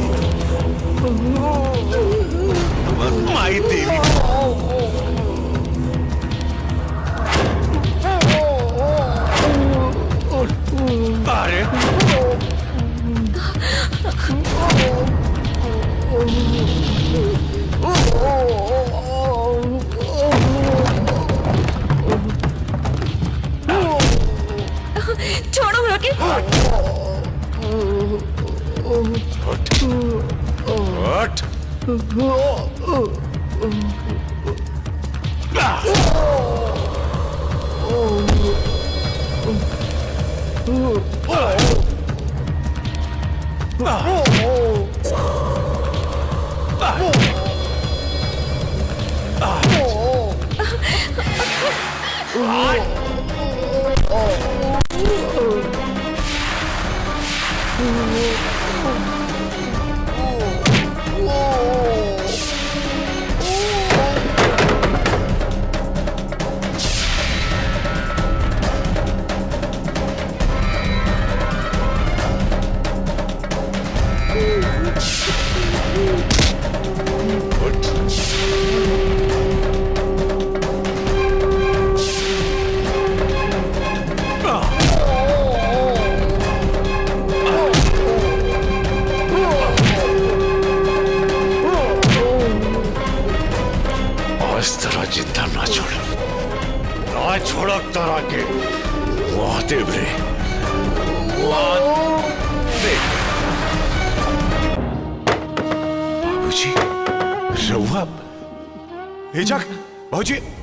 Speaker 9: माई देवी अरे
Speaker 8: छोड़ो रॉकी।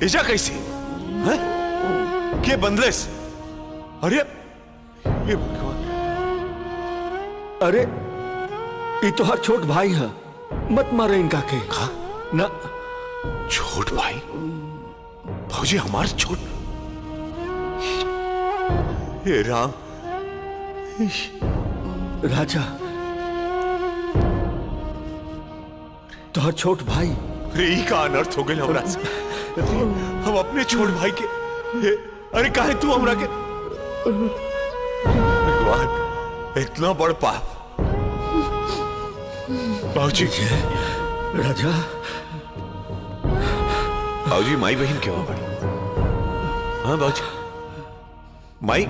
Speaker 9: एजा कैसे है? के बंदलेस? अरे ये
Speaker 1: अरे ये तो हर छोट भाई है, मत मारे इनका के।
Speaker 9: हाँ?
Speaker 1: ना
Speaker 9: छोट भाई? भौजी हमारे छोट? हे राम।
Speaker 1: राजा तो हर छोट भाई
Speaker 9: रे का अनर्थ हो गए हमरा से। हम अपने छोट भाई के अरे काहे तू हमरा के भगवान इतना बड़ पाप। बाबूजी
Speaker 1: राजा
Speaker 9: बाबूजी माई बहन क्यों बड़ी? हाँ बाबूजी माई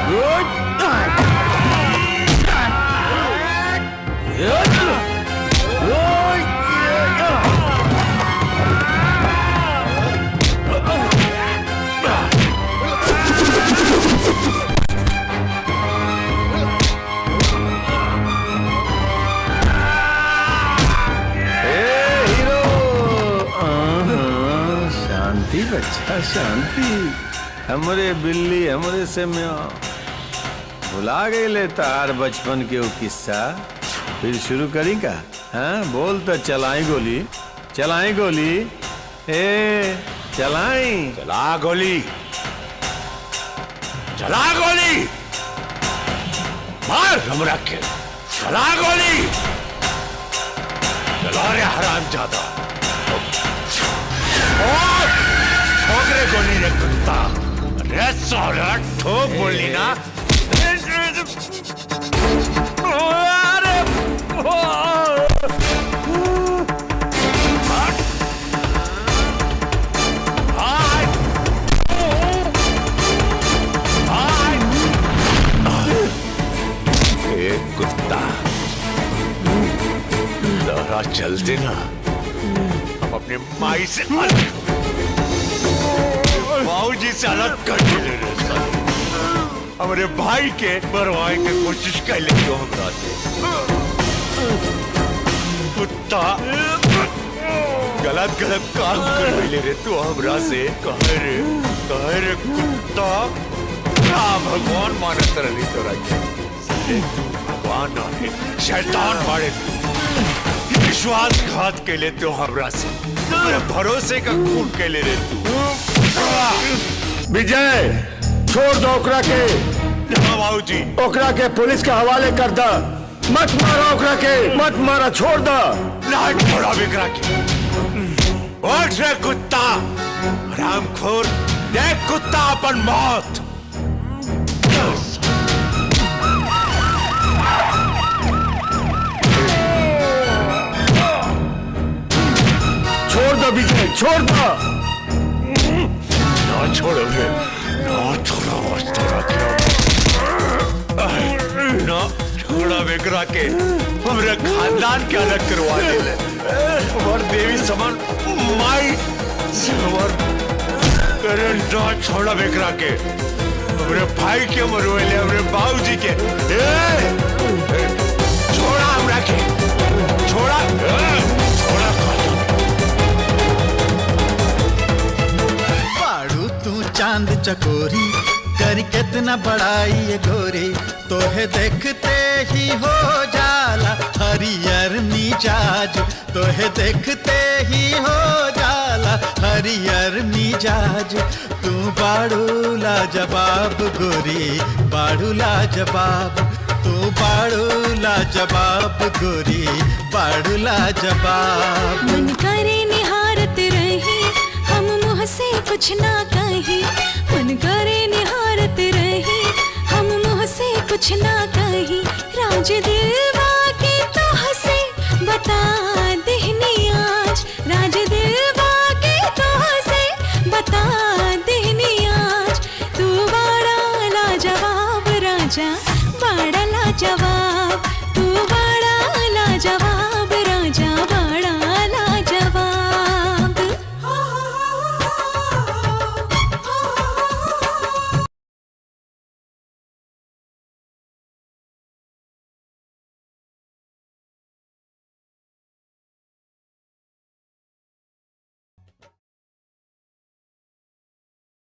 Speaker 9: Good night.
Speaker 14: शांति बच्चा शांति। हमरे बिल्ली हमरे से म्याऊं। भुला गई ले तार बचपन के वो किस्सा। फिर शुरू करी का? हाँ बोल तो चलाई गोली ए चलाई
Speaker 9: चला गोली मार हमरा के चला गोली चला रे हरामजादा ठोक रे गोली रे कुत्ता रे साला ठोक बोली ना कुत्ता जरा चल देना हम अपने माई से बाबूजी से अलग कर दे हमारे भाई के मरवाए की कोशिश कर ले क्यों हमरा से कुत्ता गलत काम कर ले रे तू हमरा से कहे रे कुत्ता भगवान मानत रही तोरा के भगवान है शैतान मारे विश्वासघात के लिए तो हमरा से भरोसे का खून के लिए रे तू
Speaker 1: विजय छोड़ दो ओकरा के।
Speaker 9: बाबूजी
Speaker 1: ओकरा के पुलिस के हवाले कर दा। मत मारा ओकरा के मत मारा छोड़ दा।
Speaker 9: ना छोड़ा बिकरा के उठ रे कुत्ता रामखोर देख कुत्ता अपन मौत
Speaker 1: छोड़ दो विजय छोड़ दो।
Speaker 9: ना छोड़ो रे ना छोड़ा बेकरा के हमरे खानदान के अलग करवा दे और देवी समान माई सवर करे ना छोड़ा बेकरा के हमरे भाई के मरवेले हमरे बाबूजी के छोड़ा हमरा के छोड़ा
Speaker 18: बाड़ू तू चांद चकोरी कर कितना बड़ाई ये गोरी तोहे देखते ही हो जाला हरियर मिजाज तोहे देखते ही हो जाला हरियर मिजाज तू बाड़ू लाजवाब गोरी बाड़ू लाजवाब तू बाड़ू लाजवाब गोरी बाड़ू लाजवाब
Speaker 16: मन करे निहारत रही हम मुँह से कुछ ना कही मन करे निहारत रही हम मुँह से कुछ ना कही राज दिलवा के तो हंसे बता देहनी आज राज दिलवा के तो हंसे बता देहनी आज तू बड़ा लाजवाब राजा